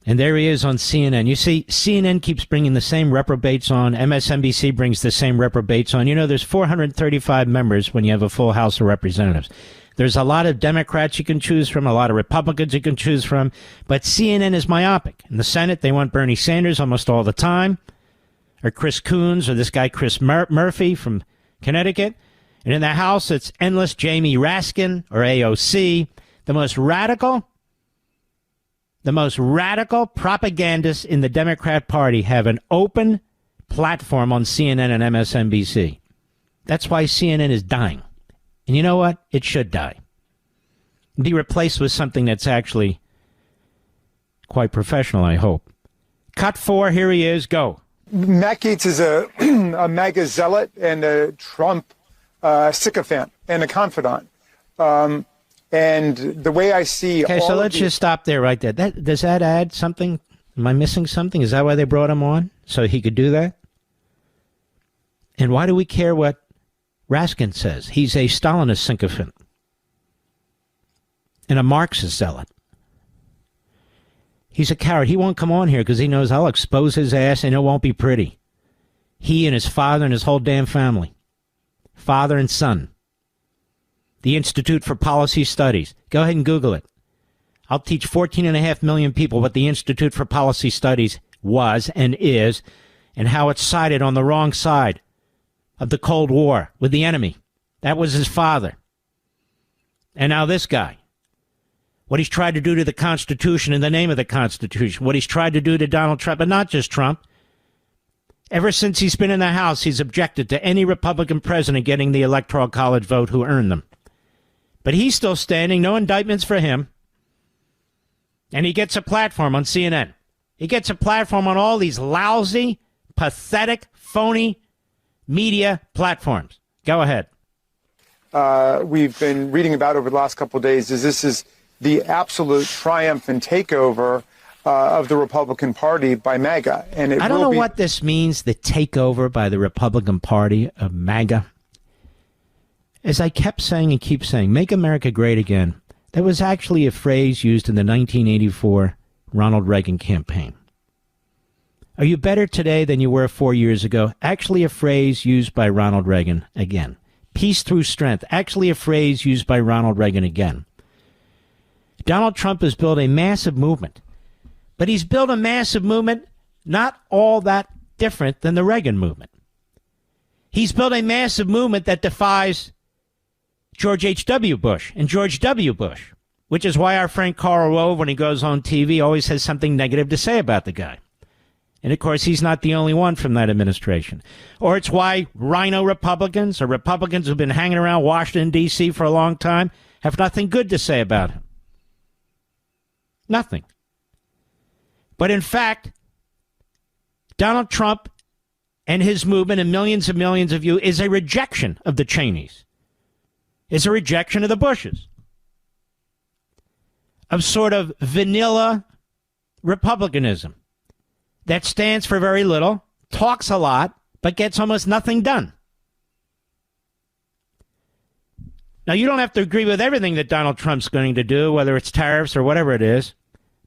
And there he is on CNN. You see, CNN keeps bringing the same reprobates on. MSNBC brings the same reprobates on. You know, there's 435 members when you have a full House of Representatives. There's a lot of Democrats you can choose from, a lot of Republicans you can choose from. But CNN is myopic. In the Senate, they want Bernie Sanders almost all the time, or Chris Coons, or this guy Chris Murphy from Connecticut. And in the House, it's endless Jamie Raskin, or AOC, the most radical propagandists in the Democrat Party have an open platform on CNN and MSNBC. That's why CNN is dying. And you know what? It should die. Be replaced with something that's actually quite professional, I hope. Cut 4, here he is, go. Matt Gaetz is a MAGA zealot and a Trump sycophant and a confidant. And the way I see... Okay, so let's just stop there right there. Does that add something? Am I missing something? Is that why they brought him on? So he could do that? And why do we care what Raskin says? He's a Stalinist sycophant and a Marxist zealot. He's a coward. He won't come on here because he knows I'll expose his ass and it won't be pretty. He and his father and his whole damn family. Father and son. The Institute for Policy Studies. Go ahead and Google it. I'll teach 14.5 million people what the Institute for Policy Studies was and is, and how it's sided on the wrong side of the Cold War with the enemy. That was his father. And now this guy. What he's tried to do to the Constitution in the name of the Constitution. What he's tried to do to Donald Trump, but not just Trump. Ever since he's been in the House, he's objected to any Republican president getting the Electoral College vote who earned them. But he's still standing. No indictments for him. And he gets a platform on CNN. He gets a platform on all these lousy, pathetic, phony media platforms. Go ahead. We've been reading about over the last couple of days is this is the absolute triumph and takeover of the Republican Party by MAGA. And I don't know what this means, the takeover by the Republican Party of MAGA. As I kept saying and keep saying, make America great again. That was actually a phrase used in the 1984 Ronald Reagan campaign. Are you better today than you were 4 years ago? Actually a phrase used by Ronald Reagan again. Peace through strength. Actually a phrase used by Ronald Reagan again. Donald Trump has built a massive movement. But he's built a massive movement not all that different than the Reagan movement. He's built a massive movement that defies George H.W. Bush and George W. Bush, which is why our friend Karl Rove, when he goes on TV, always has something negative to say about the guy. And, of course, he's not the only one from that administration. Or it's why rhino Republicans or Republicans who've been hanging around Washington, D.C. for a long time have nothing good to say about him. Nothing. But, in fact, Donald Trump and his movement and millions of you is a rejection of the Cheneys. Is a rejection of the Bushes. Of sort of vanilla republicanism that stands for very little, talks a lot, but gets almost nothing done. Now, you don't have to agree with everything that Donald Trump's going to do, whether it's tariffs or whatever it is,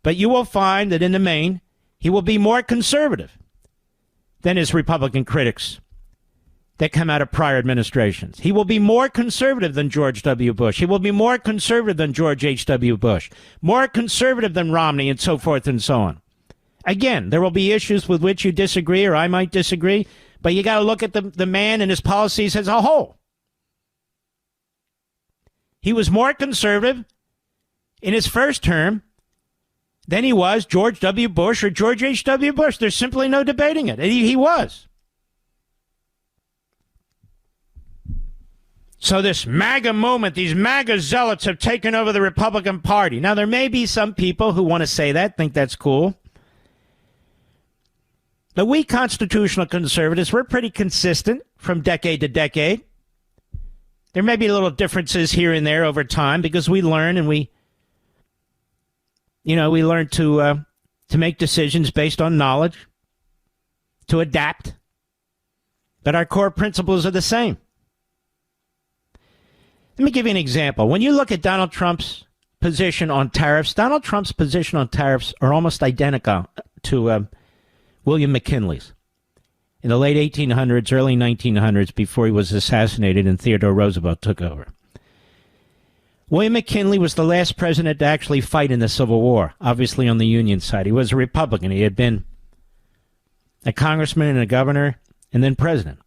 but you will find that in the main, he will be more conservative than his Republican critics that come out of prior administrations. He will be more conservative than George W. Bush. He will be more conservative than George H.W. Bush, more conservative than Romney, and so forth and so on. Again, there will be issues with which you disagree, or I might disagree, but you got to look at the man and his policies as a whole. He was more conservative in his first term than he was George W. Bush or George H.W. Bush. There's simply no debating it. He was. So this MAGA moment, these MAGA zealots have taken over the Republican Party. Now, there may be some people who want to say that, think that's cool. But we constitutional conservatives, we're pretty consistent from decade to decade. There may be little differences here and there over time because we learn and we learn to make decisions based on knowledge, to adapt. But our core principles are the same. Let me give you an example. When you look at Donald Trump's position on tariffs, Donald Trump's position on tariffs are almost identical to William McKinley's in the late 1800s, early 1900s, before he was assassinated and Theodore Roosevelt took over. William McKinley was the last president to actually fight in the Civil War, obviously on the Union side. He was a Republican. He had been a congressman and a governor and then president.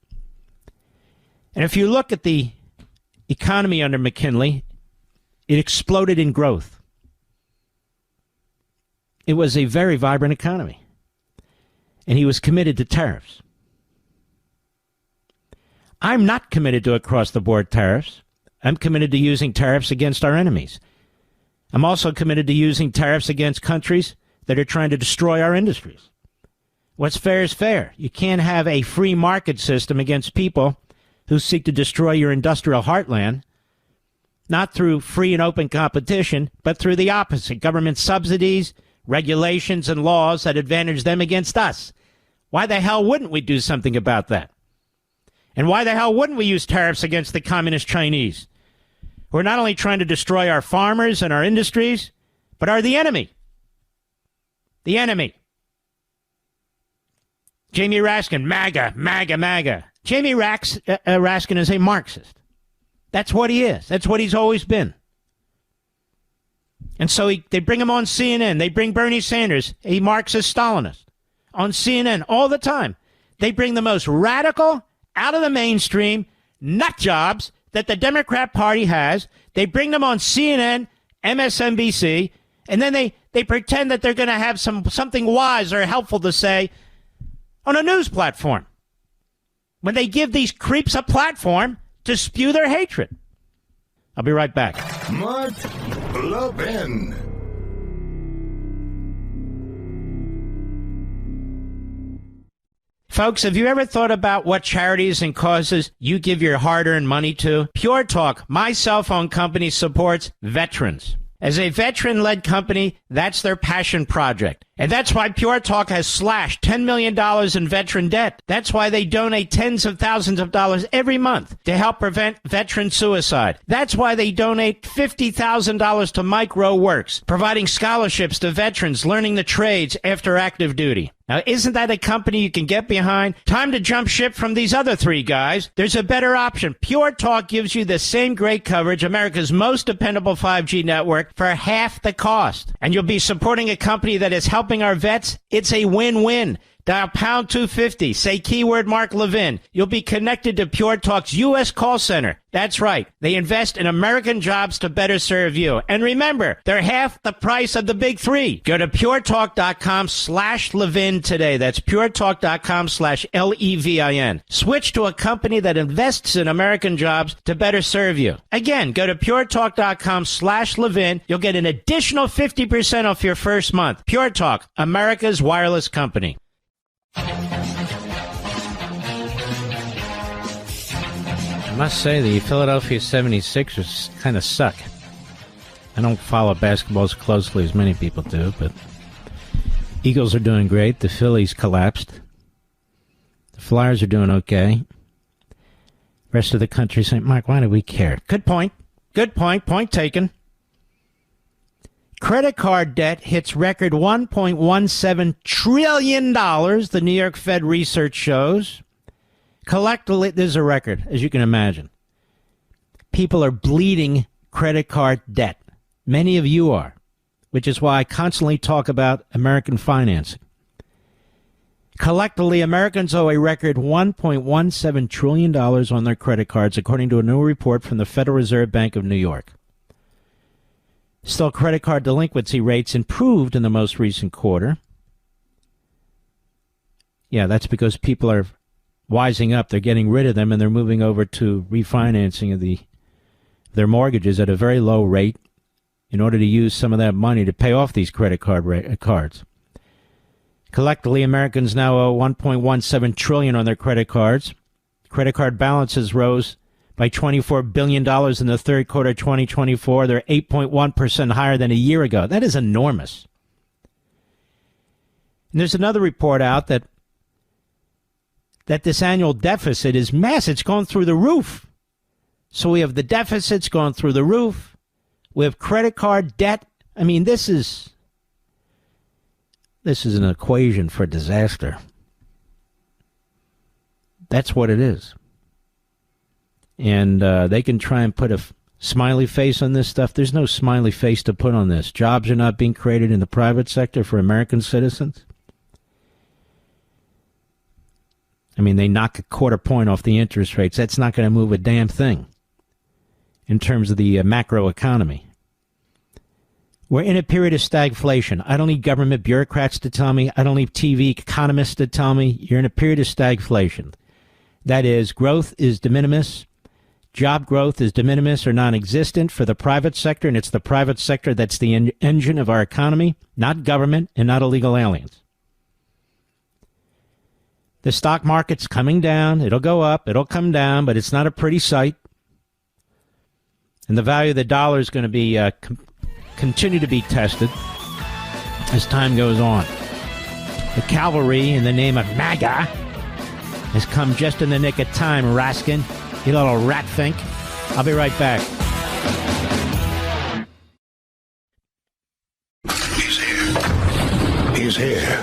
And if you look at the economy under McKinley, it exploded in growth. It was a very vibrant economy. And he was committed to tariffs. I'm not committed to across-the-board tariffs. I'm committed to using tariffs against our enemies. I'm also committed to using tariffs against countries that are trying to destroy our industries. What's fair is fair. You can't have a free market system against people who seek to destroy your industrial heartland, not through free and open competition, but through the opposite, government subsidies, regulations, and laws that advantage them against us. Why the hell wouldn't we do something about that? And why the hell wouldn't we use tariffs against the communist Chinese, who are not only trying to destroy our farmers and our industries, but are the enemy? The enemy. Jamie Raskin, MAGA, MAGA, MAGA. Jamie Raskin is a Marxist. That's what he is. That's what he's always been. And so they bring him on CNN. They bring Bernie Sanders, a Marxist-Stalinist, on CNN all the time. They bring the most radical, out of the mainstream nut jobs that the Democrat Party has. They bring them on CNN, MSNBC, and then they pretend that they're going to have something wise or helpful to say on a news platform, when they give these creeps a platform to spew their hatred. I'll be right back. Mark Levin. Folks, have you ever thought about what charities and causes you give your hard-earned money to? Pure Talk, my cell phone company, supports veterans. As a veteran-led company, that's their passion project. And that's why Pure Talk has slashed $10 million in veteran debt. That's why they donate tens of thousands of dollars every month to help prevent veteran suicide. That's why they donate $50,000 to Micro Works, providing scholarships to veterans learning the trades after active duty. Now, isn't that a company you can get behind? Time to jump ship from these other three guys. There's a better option. Pure Talk gives you the same great coverage, America's most dependable 5G network, for half the cost. And you'll be supporting a company that is helping our vets. It's a win-win. Dial pound 250. Say keyword Mark Levin. You'll be connected to Pure Talk's U.S. call center. That's right. They invest in American jobs to better serve you. And remember, they're half the price of the big three. Go to puretalk.com/Levin today. That's puretalk.com/LEVIN. Switch to a company that invests in American jobs to better serve you. Again, go to puretalk.com/Levin. You'll get an additional 50% off your first month. Pure Talk, America's wireless company. I must say the Philadelphia 76ers kind of suck. I don't follow basketball as closely as many people do, but Eagles are doing great. The Phillies collapsed. The Flyers are doing okay. Rest of the country saying, Mike, why do we care? Good point. Good point. Point taken. Credit card debt hits record $1.17 trillion, the New York Fed research shows. Collectively, this is a record, as you can imagine. People are bleeding credit card debt. Many of you are, which is why I constantly talk about American financing. Collectively, Americans owe a record $1.17 trillion on their credit cards, according to a new report from the Federal Reserve Bank of New York. Still, credit card delinquency rates improved in the most recent quarter. Yeah, that's because people are wising up. They're getting rid of them, and they're moving over to refinancing of their mortgages at a very low rate in order to use some of that money to pay off these credit cards. Collectively, Americans now owe $1.17 trillion on their credit cards. Credit card balances rose by $24 billion in the third quarter of 2024. They're 8.1% higher than a year ago. That is enormous. And there's another report out that this annual deficit is massive. It's going through the roof. So we have the deficits going through the roof. We have credit card debt. I mean, this is an equation for disaster. That's what it is. And they can try and put a smiley face on this stuff. There's no smiley face to put on this. Jobs are not being created in the private sector for American citizens. I mean, they knock a quarter point off the interest rates. That's not going to move a damn thing in terms of the macro economy. We're in a period of stagflation. I don't need government bureaucrats to tell me. I don't need TV economists to tell me. You're in a period of stagflation. That is, growth is de minimis. Job growth is de minimis or non-existent for the private sector, and it's the private sector that's the engine of our economy, not government and not illegal aliens. The stock market's coming down. It'll go up. It'll come down, but it's not a pretty sight. And the value of the dollar is going to be continue to be tested as time goes on. The cavalry, in the name of MAGA, has come just in the nick of time, Raskin. You little rat think. I'll be right back. He's here. He's here.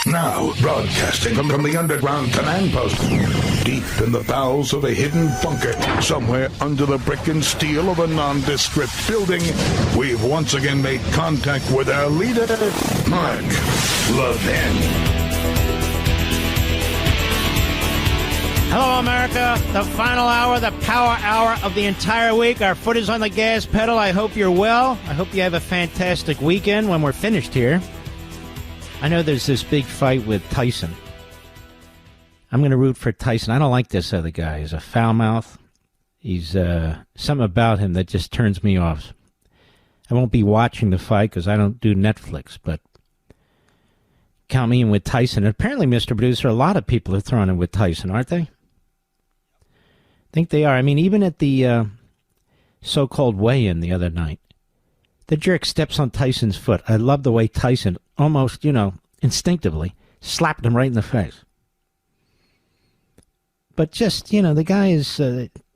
Now, broadcasting from the underground command post, deep in the bowels of a hidden bunker, somewhere under the brick and steel of a nondescript building, we've once again made contact with our leader, Mark Levin. Hello, America. The final hour, the power hour of the entire week. Our foot is on the gas pedal. I hope you're well. I hope you have a fantastic weekend when we're finished here. I know there's this big fight with Tyson. I'm going to root for Tyson. I don't like this other guy. He's a foul mouth. He's something about him that just turns me off. I won't be watching the fight because I don't do Netflix, but count me in with Tyson. And apparently, Mr. Producer, a lot of people are throwing in with Tyson, aren't they? I think they are. I mean, even at the so-called weigh-in the other night, the jerk steps on Tyson's foot. I love the way Tyson almost, instinctively slapped him right in the face. But just, the guy is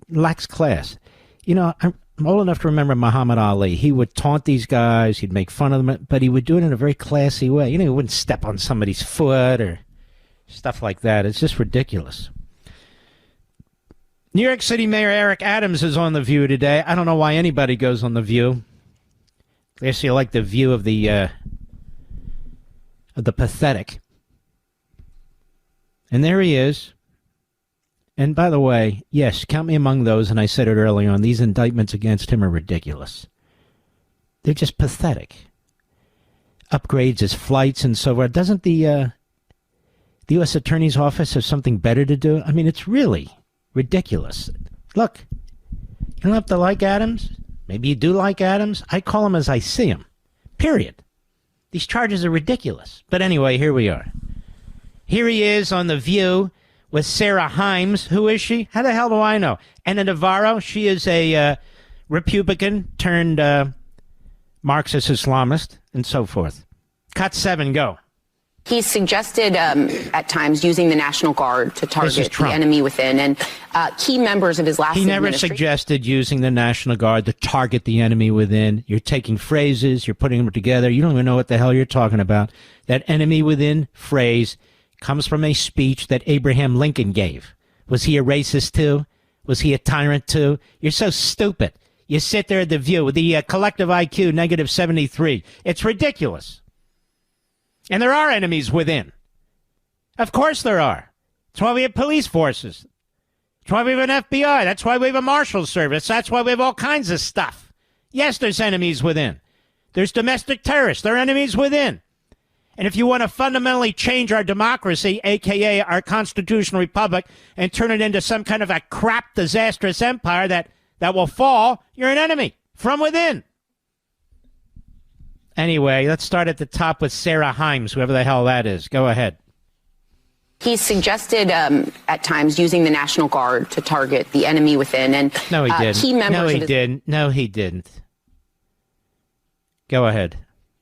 lacks class. I'm old enough to remember Muhammad Ali. He would taunt these guys. He'd make fun of them, but he would do it in a very classy way. He wouldn't step on somebody's foot or stuff like that. It's just ridiculous. New York City Mayor Eric Adams is on The View today. I don't know why anybody goes on The View. I guess you like the view of the pathetic. And there he is. And by the way, yes, count me among those, and I said it earlier on, these indictments against him are ridiculous. They're just pathetic. Upgrades his flights and so forth. Doesn't the U.S. Attorney's Office have something better to do? I mean, it's really ridiculous. Look, you don't have to like Adams. Maybe you do like Adams. I call him as I see him. Period. These charges are ridiculous. But anyway, here we are. Here he is on The View with Sarah Himes. Who is she? How the hell do I know? Anna Navarro. She is a Republican turned Marxist Islamist and so forth. Cut 7, go. He suggested at times using the National Guard to target the enemy within, and key members of his last He never suggested using the National Guard to target the enemy within. You're taking phrases, you're putting them together. You don't even know what the hell you're talking about. That enemy within phrase comes from a speech that Abraham Lincoln gave. Was he a racist too? Was he a tyrant too? You're so stupid. You sit there at The View with the collective IQ negative 73. It's ridiculous. And there are enemies within. Of course there are. That's why we have police forces. That's why we have an FBI. That's why we have a marshal service. That's why we have all kinds of stuff. Yes, there's enemies within. There's domestic terrorists. There are enemies within. And if you want to fundamentally change our democracy, a.k.a. our constitutional republic, and turn it into some kind of a crap, disastrous empire that will fall, you're an enemy from within. Anyway, let's start at the top with Sarah Himes, whoever the hell that is. Go ahead. He's suggested at times using the National Guard to target the enemy within. And no, he didn't. Key members no, he of his didn't. No, he didn't. Go ahead.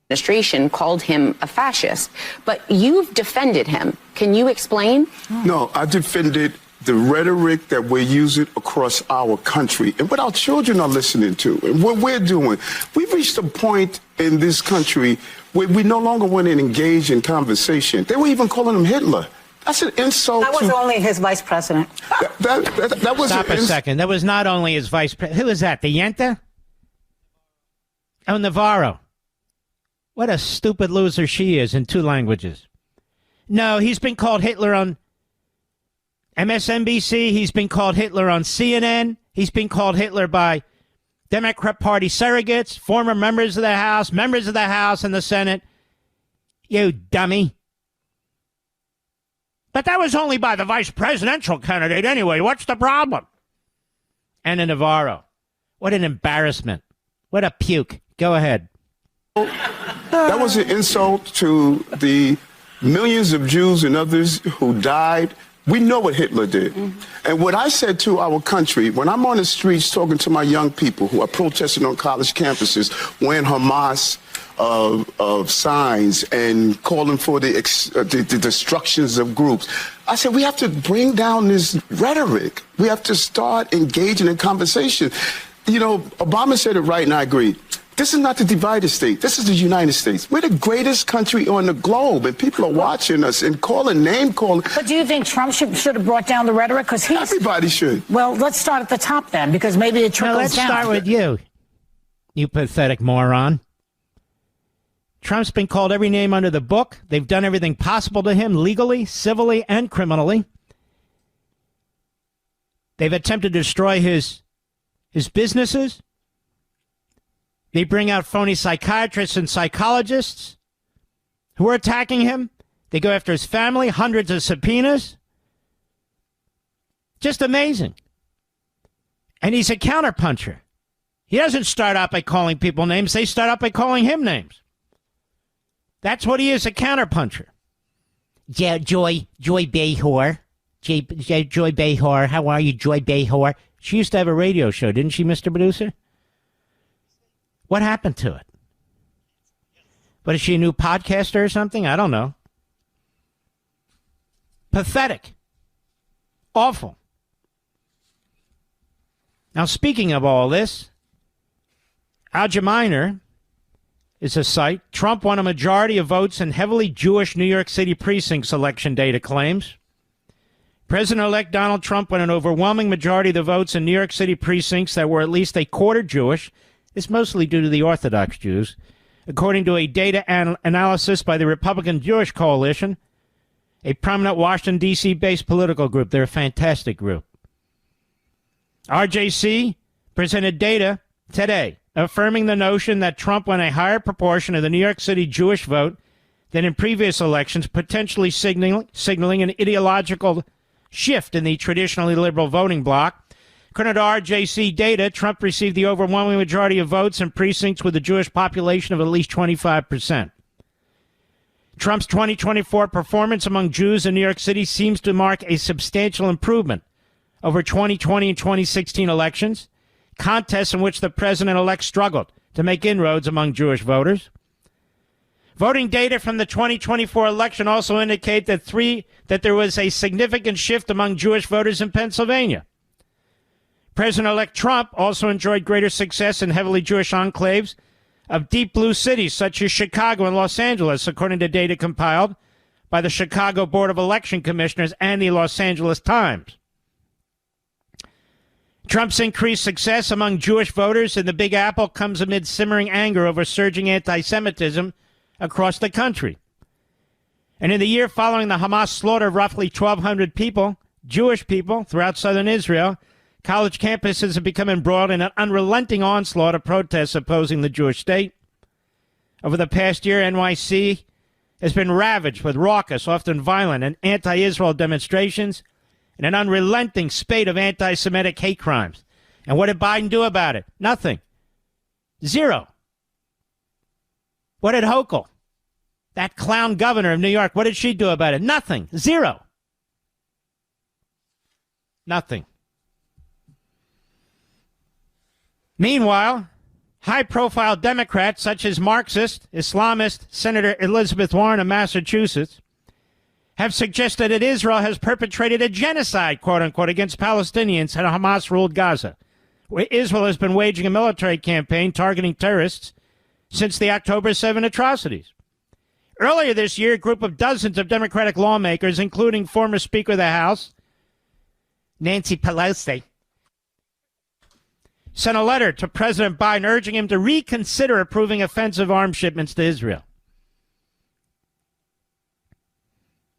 Administration called him a fascist, but you've defended him. Can you explain? No, I defended the rhetoric that we're using across our country and what our children are listening to and what we're doing. We've reached a point in this country where we no longer want to engage in conversation. They were even calling him Hitler. That's an insult. That was only his vice president. That was Stop a second. That was not only his vice president. Who is that? The Yenta? Oh, Navarro. What a stupid loser she is in 2 languages. No, he's been called Hitler on MSNBC. He's been called Hitler on CNN. He's been called Hitler by Democrat Party surrogates, former members of the House and the Senate. You dummy. But that was only by the vice presidential candidate anyway. What's the problem? And a Navarro. What an embarrassment. What a puke. Go ahead. That was an insult to the millions of Jews and others who died. We know what Hitler did. And what I said to our country, when I'm on the streets talking to my young people who are protesting on college campuses, wearing Hamas signs and calling for the destructions of groups, I said, we have to bring down this rhetoric. We have to start engaging in conversation. You know, Obama said it right, and I agree. This is not the divided state. This is the United States. We're the greatest country on the globe, and people are watching us and name calling. But do you think Trump should have brought down the rhetoric? Because everybody should. Well, let's start at the top then, because maybe it trickles let's down. Let's start with you pathetic moron. Trump's been called every name under the book. They've done everything possible to him, legally, civilly, and criminally. They've attempted to destroy his businesses. They bring out phony psychiatrists and psychologists who are attacking him. They go after his family, hundreds of subpoenas. Just amazing. And he's a counterpuncher. He doesn't start out by calling people names. They start out by calling him names. That's what he is, a counterpuncher. Joy Behar. Joy Behar. How are you, Joy Behar? She used to have a radio show, didn't she, Mr. Producer? What happened to it? But is she a new podcaster or something? I don't know. Pathetic. Awful. Now, speaking of all this, Algeminer is a site. Trump won a majority of votes in heavily Jewish New York City precincts, election data claims. President-elect Donald Trump won an overwhelming majority of the votes in New York City precincts that were at least a quarter Jewish. It's mostly due to the Orthodox Jews, according to a data analysis by the Republican Jewish Coalition, a prominent Washington, D.C.-based political group. They're a fantastic group. RJC presented data today affirming the notion that Trump won a higher proportion of the New York City Jewish vote than in previous elections, potentially signaling an ideological shift in the traditionally liberal voting bloc. According to RJC data, Trump received the overwhelming majority of votes in precincts with a Jewish population of at least 25%. Trump's 2024 performance among Jews in New York City seems to mark a substantial improvement over 2020 and 2016 elections, contests in which the president-elect struggled to make inroads among Jewish voters. Voting data from the 2024 election also indicate that there was a significant shift among Jewish voters in Pennsylvania. President-elect Trump also enjoyed greater success in heavily Jewish enclaves of deep blue cities such as Chicago and Los Angeles, according to data compiled by the Chicago Board of Election Commissioners and the Los Angeles Times. Trump's increased success among Jewish voters in the Big Apple comes amid simmering anger over surging anti-Semitism across the country. And in the year following the Hamas slaughter of roughly 1,200 people, Jewish people throughout southern Israel, college campuses have become embroiled in an unrelenting onslaught of protests opposing the Jewish state. Over the past year, NYC has been ravaged with raucous, often violent, and anti-Israel demonstrations and an unrelenting spate of anti-Semitic hate crimes. And what did Biden do about it? Nothing. Zero. What did Hochul, that clown governor of New York, what did she do about it? Nothing. Zero. Nothing. Meanwhile, high-profile Democrats such as Marxist, Islamist Senator Elizabeth Warren of Massachusetts have suggested that Israel has perpetrated a genocide, quote-unquote, against Palestinians in a Hamas-ruled Gaza, where Israel has been waging a military campaign targeting terrorists since the October 7 atrocities. Earlier this year, a group of dozens of Democratic lawmakers, including former Speaker of the House, Nancy Pelosi, sent a letter to President Biden urging him to reconsider approving offensive arms shipments to Israel.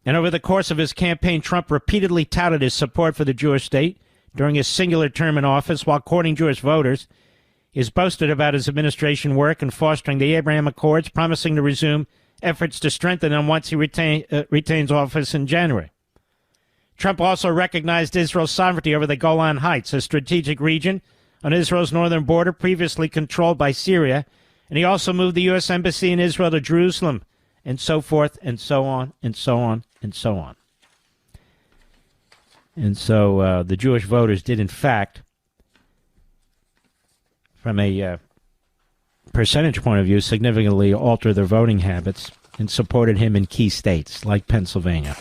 And over the course of his campaign, Trump repeatedly touted his support for the Jewish state during his singular term in office while courting Jewish voters. He has boasted about his administration work in fostering the Abraham Accords, promising to resume efforts to strengthen them once he retains office in January. Trump also recognized Israel's sovereignty over the Golan Heights, a strategic region on Israel's northern border previously controlled by Syria, and he also moved the U.S. Embassy in Israel to Jerusalem, and so forth, and so on, and so on, and so on. And so the Jewish voters did, in fact, from a percentage point of view, significantly alter their voting habits and supported him in key states like Pennsylvania.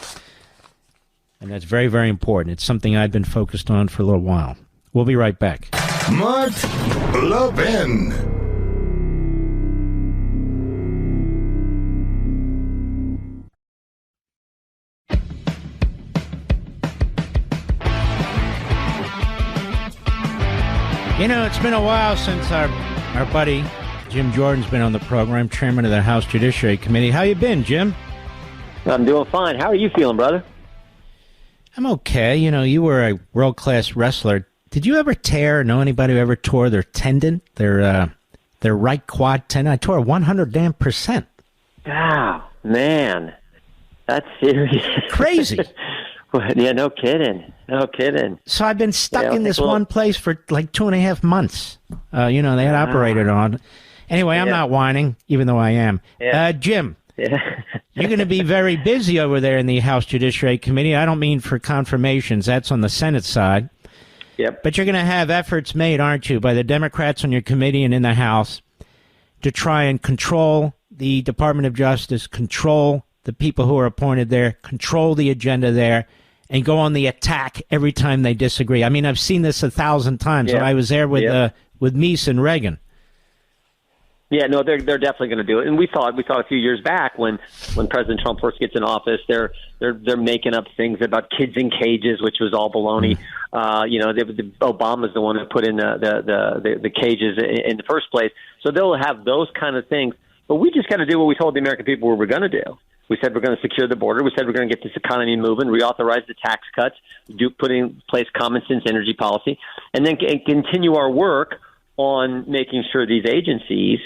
And that's very, very important. It's something I've been focused on for a little while. We'll be right back. Mark Levin. You know, it's been a while since our buddy Jim Jordan's been on the program, chairman of the House Judiciary Committee. How you been, Jim? I'm doing fine. How are you feeling, brother? I'm okay. You know, you were a world-class wrestler. Did you ever know anybody who ever tore their tendon, their right quad tendon? I tore 100%. Wow, man. That's serious. Crazy. Yeah, no kidding. No kidding. So I've been stuck in this one place for like 2.5 months. They had operated on. Anyway, I'm not whining, even though I am. Yeah. Jim, you're going to be very busy over there in the House Judiciary Committee. I don't mean for confirmations. That's on the Senate side. Yep. But you're going to have efforts made, aren't you, by the Democrats on your committee and in the House to try and control the Department of Justice, control the people who are appointed there, control the agenda there, and go on the attack every time they disagree. I mean, I've seen this 1,000 times. When I was there with Meese and Reagan. Yeah, no, they're definitely going to do it. And we saw a few years back when President Trump first gets in office, they're making up things about kids in cages, which was all baloney. Obama's the one who put in the cages in the first place. So they'll have those kind of things. But we just got to do what we told the American people we were going to do. We said we're going to secure the border. We said we're going to get this economy moving, reauthorize the tax cuts, put in place common sense energy policy, and then continue our work on making sure these agencies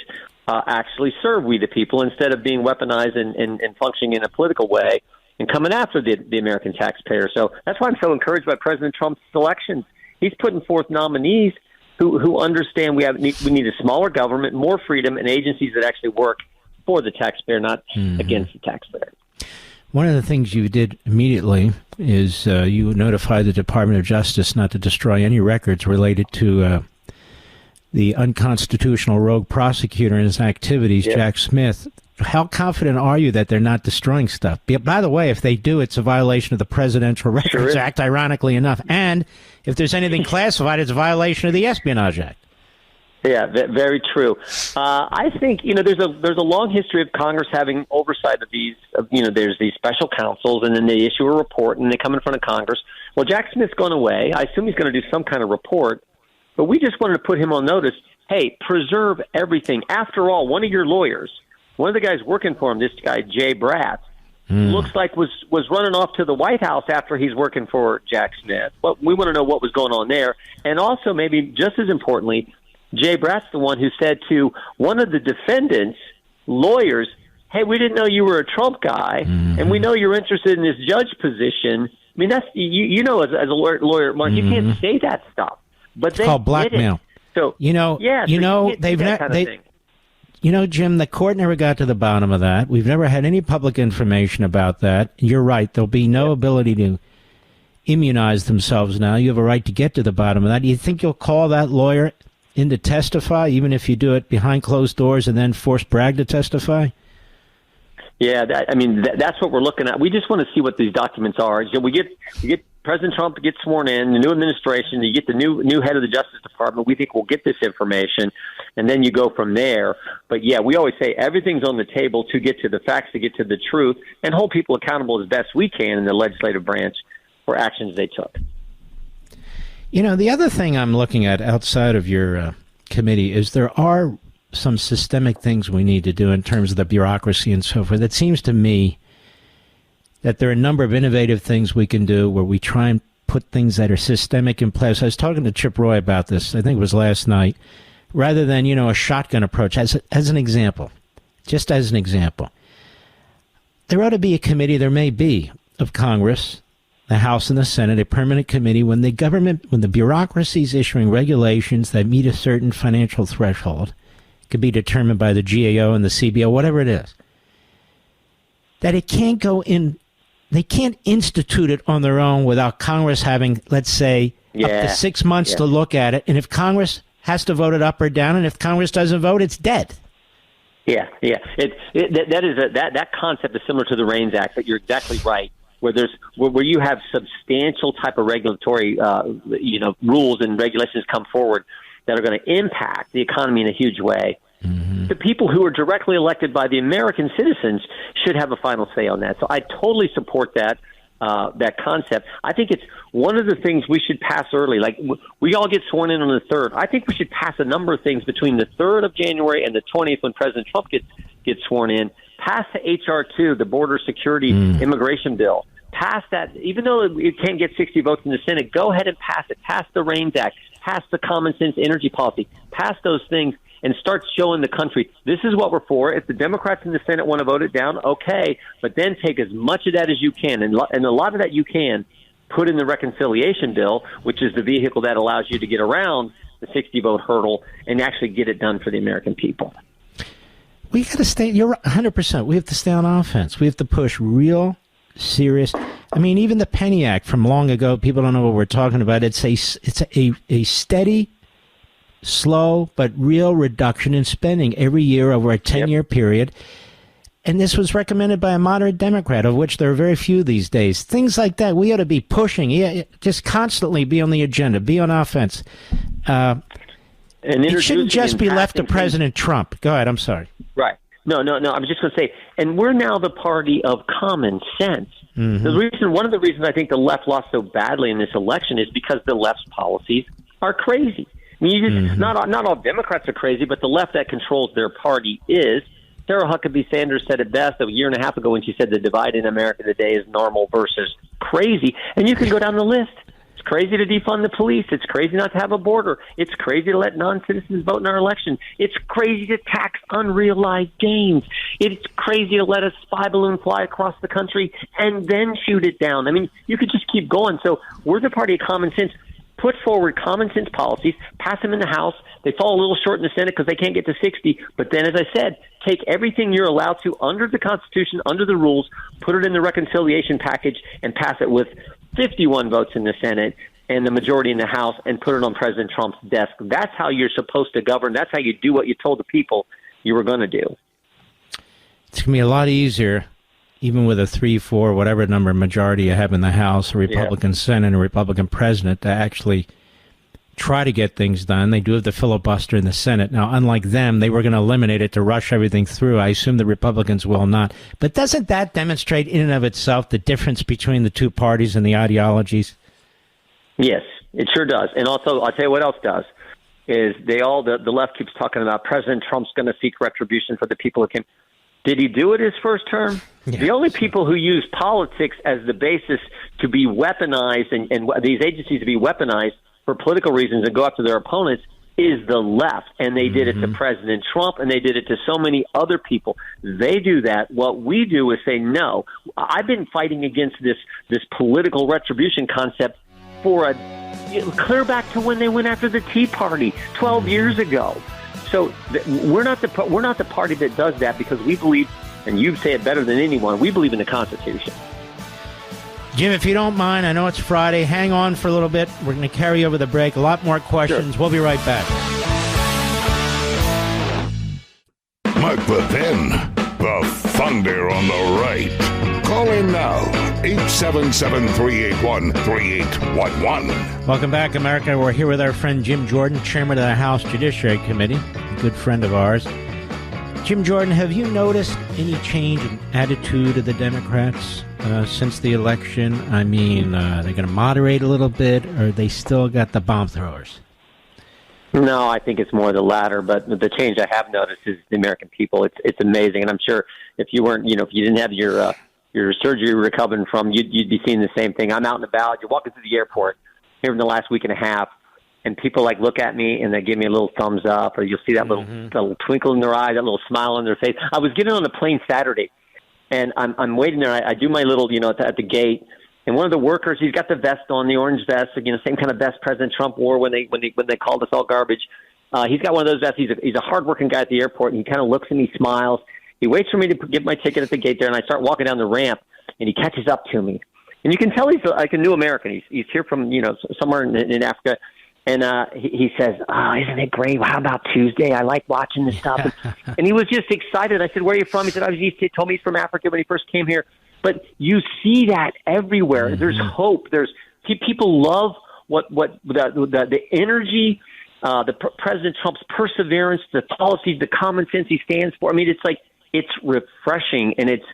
actually serve we the people instead of being weaponized and functioning in a political way and coming after the American taxpayer. So that's why I'm so encouraged by President Trump's selections. He's putting forth nominees who understand we need a smaller government, more freedom, and agencies that actually work for the taxpayer, not against the taxpayer. One of the things you did immediately is you notified the Department of Justice not to destroy any records related to the unconstitutional rogue prosecutor and his activities, Jack Smith. How confident are you that they're not destroying stuff? By the way, if they do, it's a violation of the Presidential Records Act, ironically enough. And if there's anything classified, it's a violation of the Espionage Act. Yeah, very true. I think there's a long history of Congress having oversight of these. There's these special counsels, and then they issue a report, and they come in front of Congress. Well, Jack Smith's gone away. I assume he's going to do some kind of report, but we just wanted to put him on notice. Hey, preserve everything. After all, one of your lawyers, one of the guys working for him, this guy Jay Bratz, looks like was running off to the White House after he's working for Jack Smith. Well, we want to know what was going on there, and also maybe just as importantly, Jay Bratz, the one who said to one of the defendants' lawyers, hey, we didn't know you were a Trump guy, and we know you're interested in this judge position. I mean, that's as a lawyer, Mark, you can't say that stuff. But it's called blackmail. So Jim, the court never got to the bottom of that. We've never had any public information about that. You're right. There'll be no ability to immunized themselves now. You have a right to get to the bottom of that. Do you think you'll call that lawyer in to testify, even if you do it behind closed doors and then force Bragg to testify? Yeah, that's what we're looking at. We just want to see what these documents are. So we get President Trump gets sworn in, the new administration, you get the new head of the Justice Department. We think we'll get this information, and then you go from there. But, yeah, we always say everything's on the table to get to the facts, to get to the truth, and hold people accountable as best we can in the legislative branch for actions they took. You know, the other thing I'm looking at outside of your committee is there are some systemic things we need to do in terms of the bureaucracy and so forth. It seems to me that there are a number of innovative things we can do where we try and put things that are systemic in place. I was talking to Chip Roy about this, I think it was last night, rather than, a shotgun approach. As an example, just as an example, there ought to be a committee, there may be, of Congress, the House and the Senate, a permanent committee, when the bureaucracy is issuing regulations that meet a certain financial threshold, could be determined by the GAO and the CBO, whatever it is, that it can't go in. They can't institute it on their own without Congress having, let's say, up to 6 months to look at it. And if Congress has to vote it up or down, and if Congress doesn't vote, it's dead. Yeah. That concept is similar to the REINS Act, but you're exactly right. Where you have substantial type of regulatory, rules and regulations come forward that are going to impact the economy in a huge way. Mm-hmm. The people who are directly elected by the American citizens should have a final say on that. So I totally support that concept. I think it's one of the things we should pass early. Like, we all get sworn in on the 3rd. I think we should pass a number of things between the 3rd of January and the 20th when President Trump gets sworn in. Pass the H.R. 2, the border security immigration bill. Pass that, even though it can't get 60 votes in the Senate, go ahead and pass it. Pass the REINS Act. Pass the common sense energy policy. Pass those things and start showing the country, this is what we're for. If the Democrats in the Senate want to vote it down, okay, but then take as much of that as you can, and a lot of that you can put in the reconciliation bill, which is the vehicle that allows you to get around the 60-vote hurdle and actually get it done for the American people. We got to stay, you're 100%, we have to stay on offense. We have to push real serious. I mean, even the Penny Act from long ago, people don't know what we're talking about. It's a steady, slow, but real reduction in spending every year over a 10-year period. And this was recommended by a moderate Democrat, of which there are very few these days. Things like that, we ought to be pushing. Yeah, just constantly be on the agenda, be on offense. It shouldn't just be left to President Trump. Go ahead, I'm sorry. Right. No. I was just going to say, and we're now the party of common sense. Mm-hmm. One of the reasons I think the left lost so badly in this election is because the left's policies are crazy. I mean, not all Democrats are crazy, but the left that controls their party is. Sarah Huckabee Sanders said it best a year and a half ago when she said the divide in America today is normal versus crazy. And you can go down the list. It's crazy to defund the police. It's crazy not to have a border. It's crazy to let non-citizens vote in our election. It's crazy to tax unrealized gains. It's crazy to let a spy balloon fly across the country and then shoot it down. I mean, you could just keep going. So we're the party of common sense. Put forward common sense policies, pass them in the House. They fall a little short in the Senate because they can't get to 60. But then, as I said, take everything you're allowed to under the Constitution, under the rules, put it in the reconciliation package, and pass it with 51 votes in the Senate and the majority in the House, and put it on President Trump's desk. That's how you're supposed to govern. That's how you do what you told the people you were going to do. It's going to be a lot easier, even with a 3-4, whatever number majority you have in the House, a Republican Senate, a Republican president, to actually try to get things done. They do have the filibuster in the Senate. Now, unlike them, they were going to eliminate it to rush everything through. I assume the Republicans will not. But doesn't that demonstrate in and of itself the difference between the two parties and the ideologies? Yes, it sure does. And also, I'll tell you what else does, is the left keeps talking about President Trump's going to seek retribution for the people who came. Did he do it his first term? Yeah. The only people who use politics as the basis to be weaponized and these agencies to be weaponized for political reasons and go after their opponents is the left. And they did it to President Trump, and they did it to so many other people. They do that. What we do is say, no. I've been fighting against this political retribution concept for clear back to when they went after the Tea Party 12 years ago. So we're not the party that does that, because we believe, and you say it better than anyone, we believe in the Constitution. Jim, if you don't mind, I know it's Friday. Hang on for a little bit. We're going to carry over the break. A lot more questions. Sure. We'll be right back. Mark the pen. The thunder on the right. Call in now. 877-381-3811. Welcome back, America. We're here with our friend Jim Jordan, chairman of the House Judiciary Committee, a good friend of ours. Jim Jordan, have you noticed any change in attitude of the Democrats since the election? I mean, they're going to moderate a little bit, or they still got the bomb throwers? No, I think it's more the latter. But the change I have noticed is the American people. It's amazing, and I'm sure if you weren't, if you didn't have your surgery you're recovering from, you'd be seeing the same thing. I'm out and about. You're walking through the airport here in the last week and a half, and people look at me and they give me a little thumbs up, or you'll see that little twinkle in their eye, that little smile on their face. I was getting on a plane Saturday, and I'm waiting there. I do my little, at the gate, and one of the workers, he's got the vest on, the orange vest, same kind of vest President Trump wore when they called us all garbage. He's got one of those vests. He's a hardworking guy at the airport, and he kind of looks at me, smiles. He waits for me to get my ticket at the gate there, and I start walking down the ramp, and he catches up to me. And you can tell he's like a new American. He's here from, somewhere in Africa. And he says, "Oh, isn't it great? How about Tuesday? I like watching this stuff." And he was just excited. I said, "Where are you from?" He said, he told me he's from Africa when he first came here. But you see that everywhere. Mm-hmm. There's hope. People love the energy, President Trump's perseverance, the policies, the common sense he stands for. I mean, it's refreshing, and it's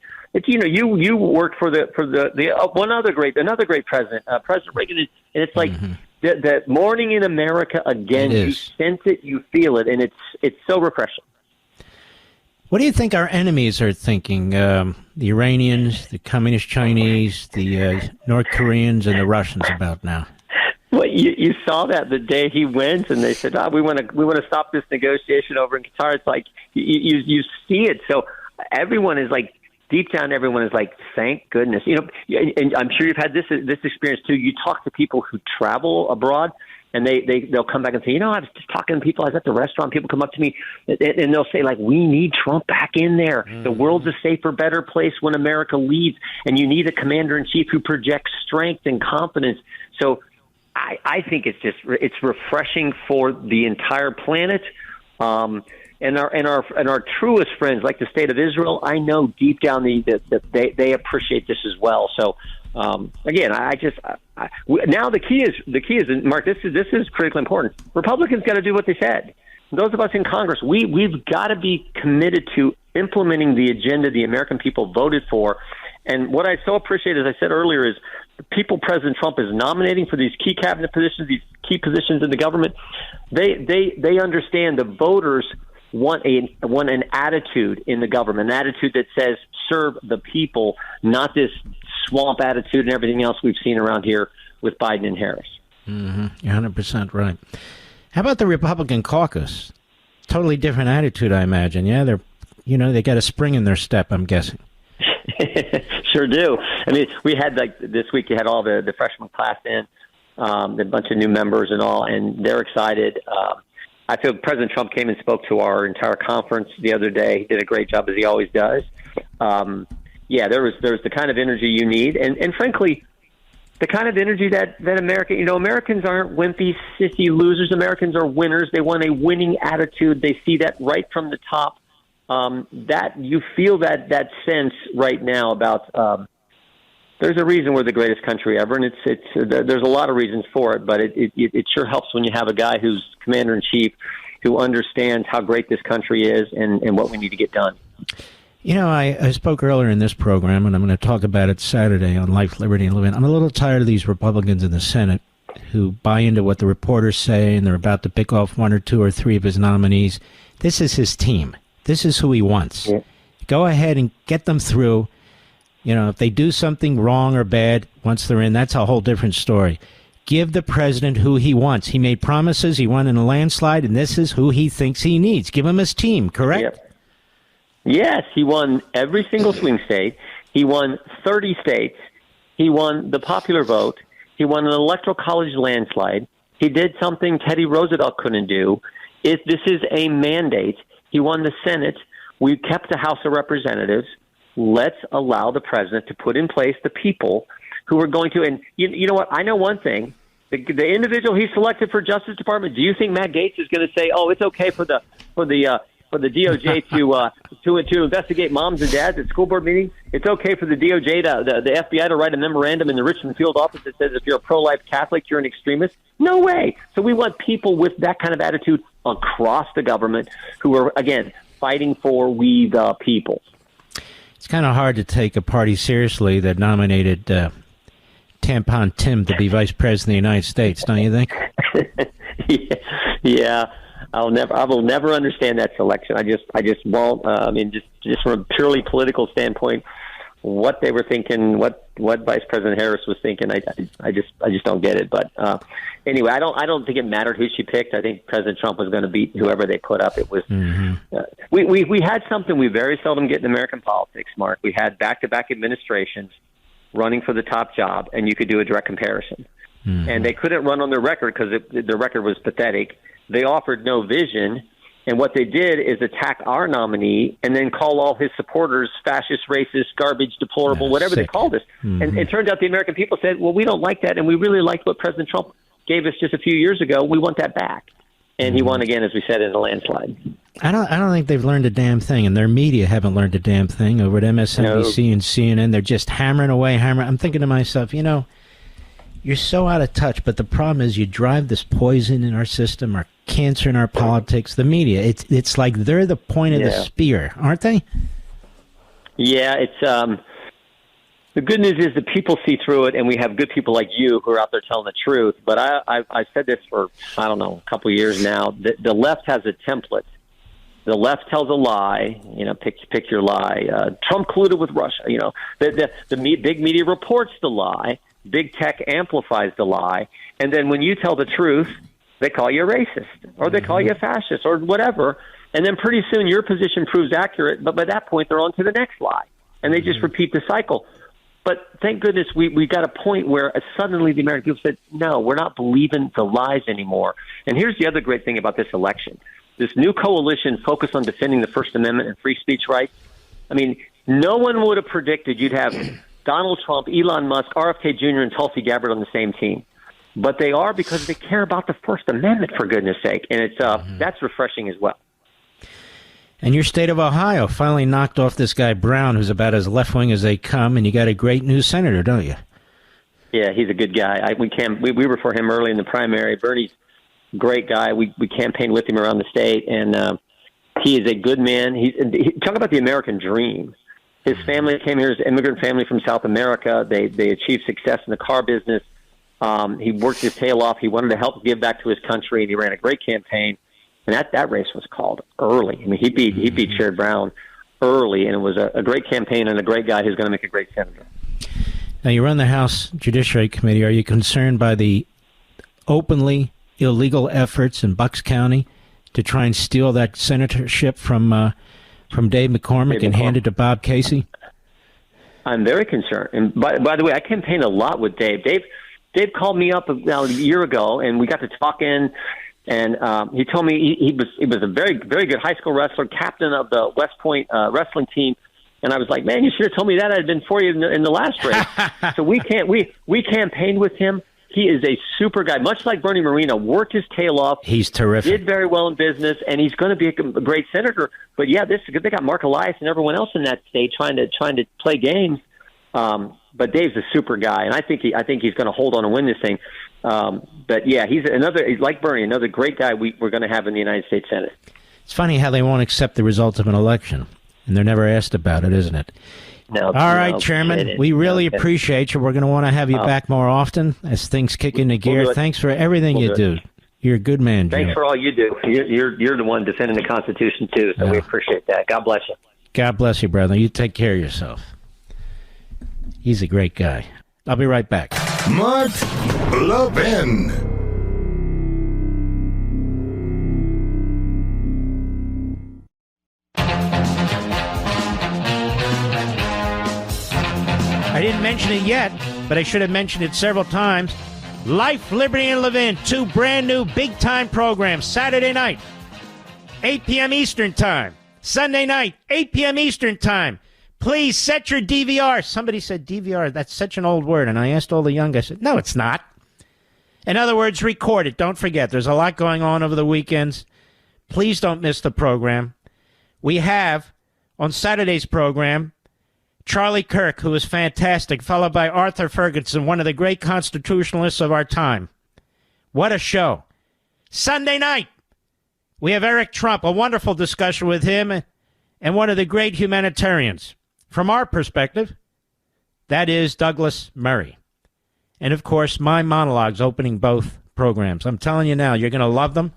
you worked for another great president, President Reagan, and it's like the morning in America again. You sense it, you feel it, and it's so refreshing. What do you think our enemies are thinking? The Iranians, the Communist Chinese, the North Koreans, and the Russians about now? Well, you saw that the day he went, and they said, we want to stop this negotiation over in Qatar. It's like you see it. So everyone is like, deep down, everyone is like, thank goodness. And I'm sure you've had this experience too. You talk to people who travel abroad, and they'll come back and say, I was just talking to people. I was at the restaurant. People come up to me, and they'll say, we need Trump back in there. Mm-hmm. The world's a safer, better place when America leads, and you need a commander-in-chief who projects strength and confidence. So I think it's refreshing for the entire planet. And our truest friends, like the state of Israel, I know deep down they appreciate this as well. So again, now the key is, Mark, this is critically important. Republicans got to do what they said. Those of us in Congress, we've got to be committed to implementing the agenda the American people voted for. And what I so appreciate, as I said earlier, is the people President Trump is nominating for these key cabinet positions, these key positions in the government. They understand the voters want an attitude in the government, an attitude that says serve the people, not this swamp attitude and everything else we've seen around here with Biden and Harris. Mm-hmm. You're 100% right. How about the Republican caucus? Totally different attitude, I imagine. Yeah, they got a spring in their step, I'm guessing. Sure do. I mean, we had this week. You had all the freshman class in, a bunch of new members and all, and they're excited. I feel President Trump came and spoke to our entire conference the other day. He did a great job, as he always does. There was the kind of energy you need, and frankly, the kind of energy that Americans aren't wimpy, sissy losers. Americans are winners. They want a winning attitude. They see that right from the top. That you feel that sense right now about. There's a reason we're the greatest country ever, and there's a lot of reasons for it, but it sure helps when you have a guy who's commander-in-chief who understands how great this country is and what we need to get done. I spoke earlier in this program, and I'm going to talk about it Saturday on Life, Liberty, and Levin. I'm a little tired of these Republicans in the Senate who buy into what the reporters say, and they're about to pick off one or two or three of his nominees. This is his team. This is who he wants. Yeah. Go ahead and get them through. If they do something wrong or bad once they're in, that's a whole different story. Give the president who he wants. He made promises. He won in a landslide, and this is who he thinks he needs. Give him his team, correct? Yep. Yes, he won every single swing state. He won 30 states. He won the popular vote. He won an electoral college landslide. He did something Teddy Roosevelt couldn't do. This is a mandate. He won the Senate. We kept the House of Representatives. Let's allow the president to put in place the people who are going to. And you know what? I know one thing. The individual he selected for Justice Department. Do you think Matt Gaetz is going to say, "Oh, it's okay for the DOJ to investigate moms and dads at school board meetings. It's okay for the DOJ the FBI to write a memorandum in the Richmond field office that says if you're a pro-life Catholic, you're an extremist"? No way. So we want people with that kind of attitude across the government who are, again, fighting for we the people. It's kind of hard to take a party seriously that nominated Tampon Tim to be vice president of the United States, don't you think? Yeah. I will never understand that selection. I just won't. Just from a purely political standpoint, what they were thinking, what Vice President Harris was thinking, I just don't get it. But anyway, I don't think it mattered who she picked. I think President Trump was going to beat whoever they put up. It was we had something we very seldom get in American politics, Mark. We had back-to-back administrations running for the top job, and you could do a direct comparison. And they couldn't run on their record because their record was pathetic. They offered no vision, and what they did is attack our nominee and then call all his supporters fascist, racist, garbage, deplorable, whatever they called us. And it turned out the American people said, well, we don't like that, and we really liked what President Trump gave us just a few years ago. We want that back. And he won again, as we said, in a landslide. I don't think they've learned a damn thing, and their media haven't learned a damn thing. Over at MSNBC and CNN, they're just hammering away. I'm thinking to myself, you're so out of touch, but the problem is you drive this poison in our system, our cancer in our politics, the media. It's like they're the point of the spear, aren't they? Yeah, it's the good news is that people see through it, and we have good people like you who are out there telling the truth. But I've said this for, a couple of years now. The left has a template. The left tells a lie, pick your lie. Trump colluded with Russia. The big media reports the lie. Big tech amplifies the lie. And then when you tell the truth, they call you a racist or they call you a fascist or whatever. And then pretty soon your position proves accurate. But by that point, they're on to the next lie. And they just repeat the cycle. But thank goodness we got a point where suddenly the American people said, no, we're not believing the lies anymore. And here's the other great thing about this election. This new coalition focused on defending the First Amendment and free speech rights. I mean, no one would have predicted you'd have Donald Trump, Elon Musk, RFK Jr., and Tulsi Gabbard on the same team. But they are because they care about the First Amendment, for goodness sake. And it's that's refreshing as well. And your state of Ohio finally knocked off this guy Brown, who's about as left-wing as they come, and you got a great new senator, don't you? Yeah, he's a good guy. We were for him early in the primary. Bernie's a great guy. We campaigned with him around the state, and he is a good man. Talk about the American dream. His family came here as an immigrant family from South America. They achieved success in the car business. He worked his tail off. He wanted to help give back to his country, and he ran a great campaign. And that race was called early. I mean, he beat Sherrod Brown early, and it was a great campaign and a great guy who's going to make a great senator. Now, you run the House Judiciary Committee. Are you concerned by the openly illegal efforts in Bucks County to try and steal that senatorship from Dave McCormick and hand it to Bob Casey? I'm very concerned. And by the way, I campaigned a lot with Dave. Dave called me up a year ago, and we got to talking. And he told me he was a very, very good high school wrestler, captain of the West Point wrestling team. And I was like, man, you should have told me that. I'd have been for you in the last race. So we campaigned with him. He is a super guy, much like Bernie Moreno, worked his tail off. He's terrific. Did very well in business, and he's going to be a great senator. But yeah, they got Mark Elias and everyone else in that state trying to play games. But Dave's a super guy, and I think he's going to hold on and win this thing. But yeah, he's like Bernie, another great guy we're going to have in the United States Senate. It's funny how they won't accept the results of an election, and they're never asked about it, isn't it? No, all right, Chairman, we really appreciate you. We're going to want to have you back more often as things kick into gear. Thanks for everything you do. You're a good man, Jim. Thanks for all you do. You're the one defending the Constitution, too, so we appreciate that. God bless you. God bless you, brother. You take care of yourself. He's a great guy. I'll be right back. Mark Levin. I didn't mention it yet, but I should have mentioned it several times. Life, Liberty, and Levin, two brand new big-time programs. Saturday night, 8 p.m. Eastern Time. Sunday night, 8 p.m. Eastern Time. Please set your DVR. Somebody said DVR, that's such an old word. And I asked all the young guys, I said, no, it's not. In other words, record it. Don't forget, there's a lot going on over the weekends. Please don't miss the program. We have, on Saturday's program, Charlie Kirk, who is fantastic, followed by Arthur Ferguson, one of the great constitutionalists of our time. What a show. Sunday night, we have Eric Trump, a wonderful discussion with him and one of the great humanitarians. From our perspective, that is Douglas Murray. And, of course, my monologues opening both programs. I'm telling you now, you're going to love them.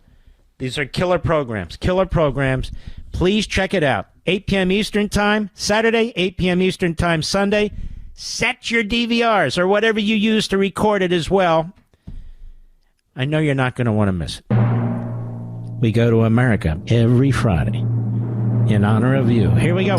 These are killer programs. Killer programs. Please check it out. 8 p.m. Eastern Time, Saturday, 8 p.m. Eastern Time, Sunday. Set your DVRs or whatever you use to record it as well. I know you're not going to want to miss it. We go to America every Friday in honor of you. Here we go.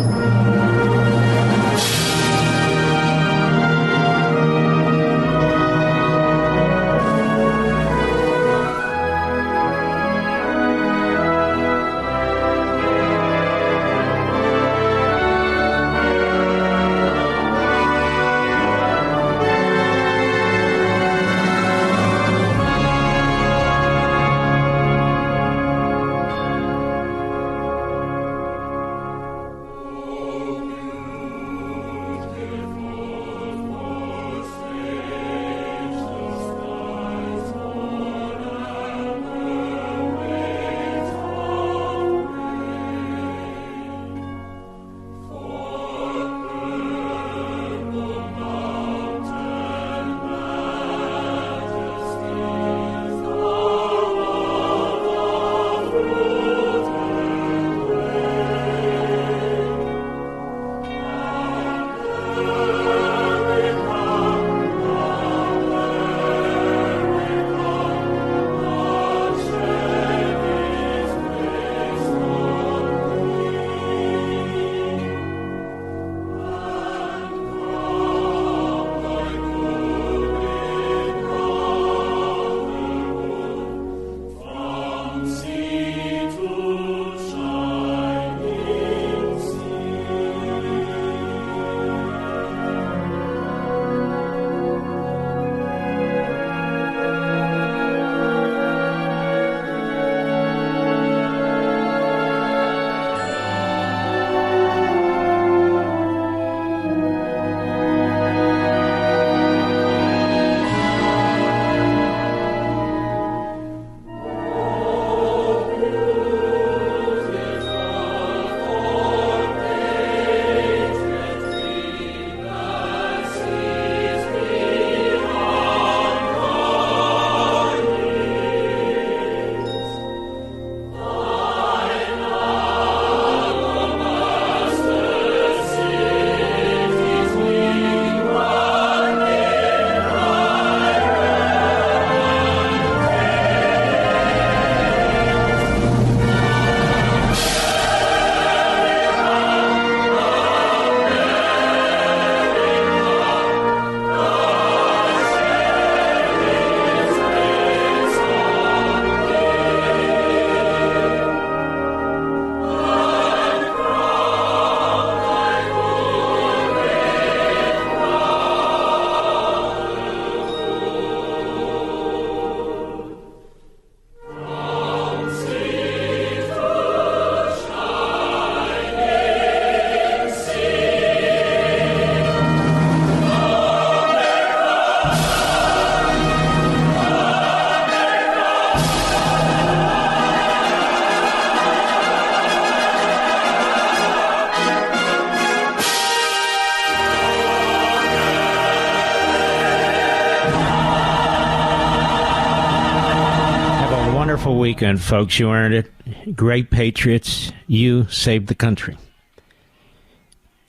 wonderful weekend, folks. You earned it. Great Patriots. You saved the country.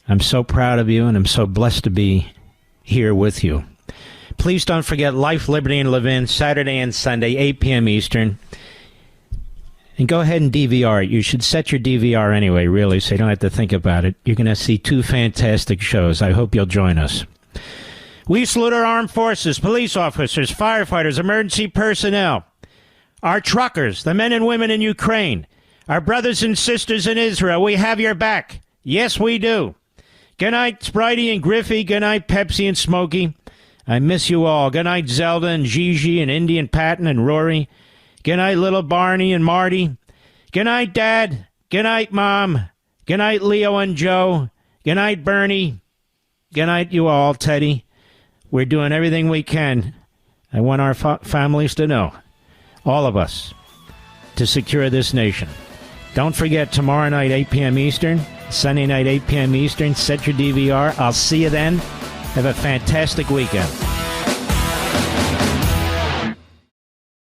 I'm so proud of you, and I'm so blessed to be here with you. Please don't forget Life, Liberty, and Levin, Saturday and Sunday, 8 p.m. Eastern. And go ahead and DVR it. You should set your DVR anyway, really, so you don't have to think about it. You're going to see two fantastic shows. I hope you'll join us. We salute our armed forces, police officers, firefighters, emergency personnel, our truckers, the men and women in Ukraine, our brothers and sisters in Israel. We have your back. Yes, we do. Good night, Spritey and Griffey. Good night, Pepsi and Smokey. I miss you all. Good night, Zelda and Gigi and Indy and Patton and Rory. Good night, little Barney and Marty. Good night, Dad. Good night, Mom. Good night, Leo and Joe. Good night, Bernie. Good night, you all, Teddy. We're doing everything we can. I want our families to know, all of us, to secure this nation. Don't forget, tomorrow night, 8 p.m. Eastern, Sunday night, 8 p.m. Eastern. Set your DVR. I'll see you then. Have a fantastic weekend.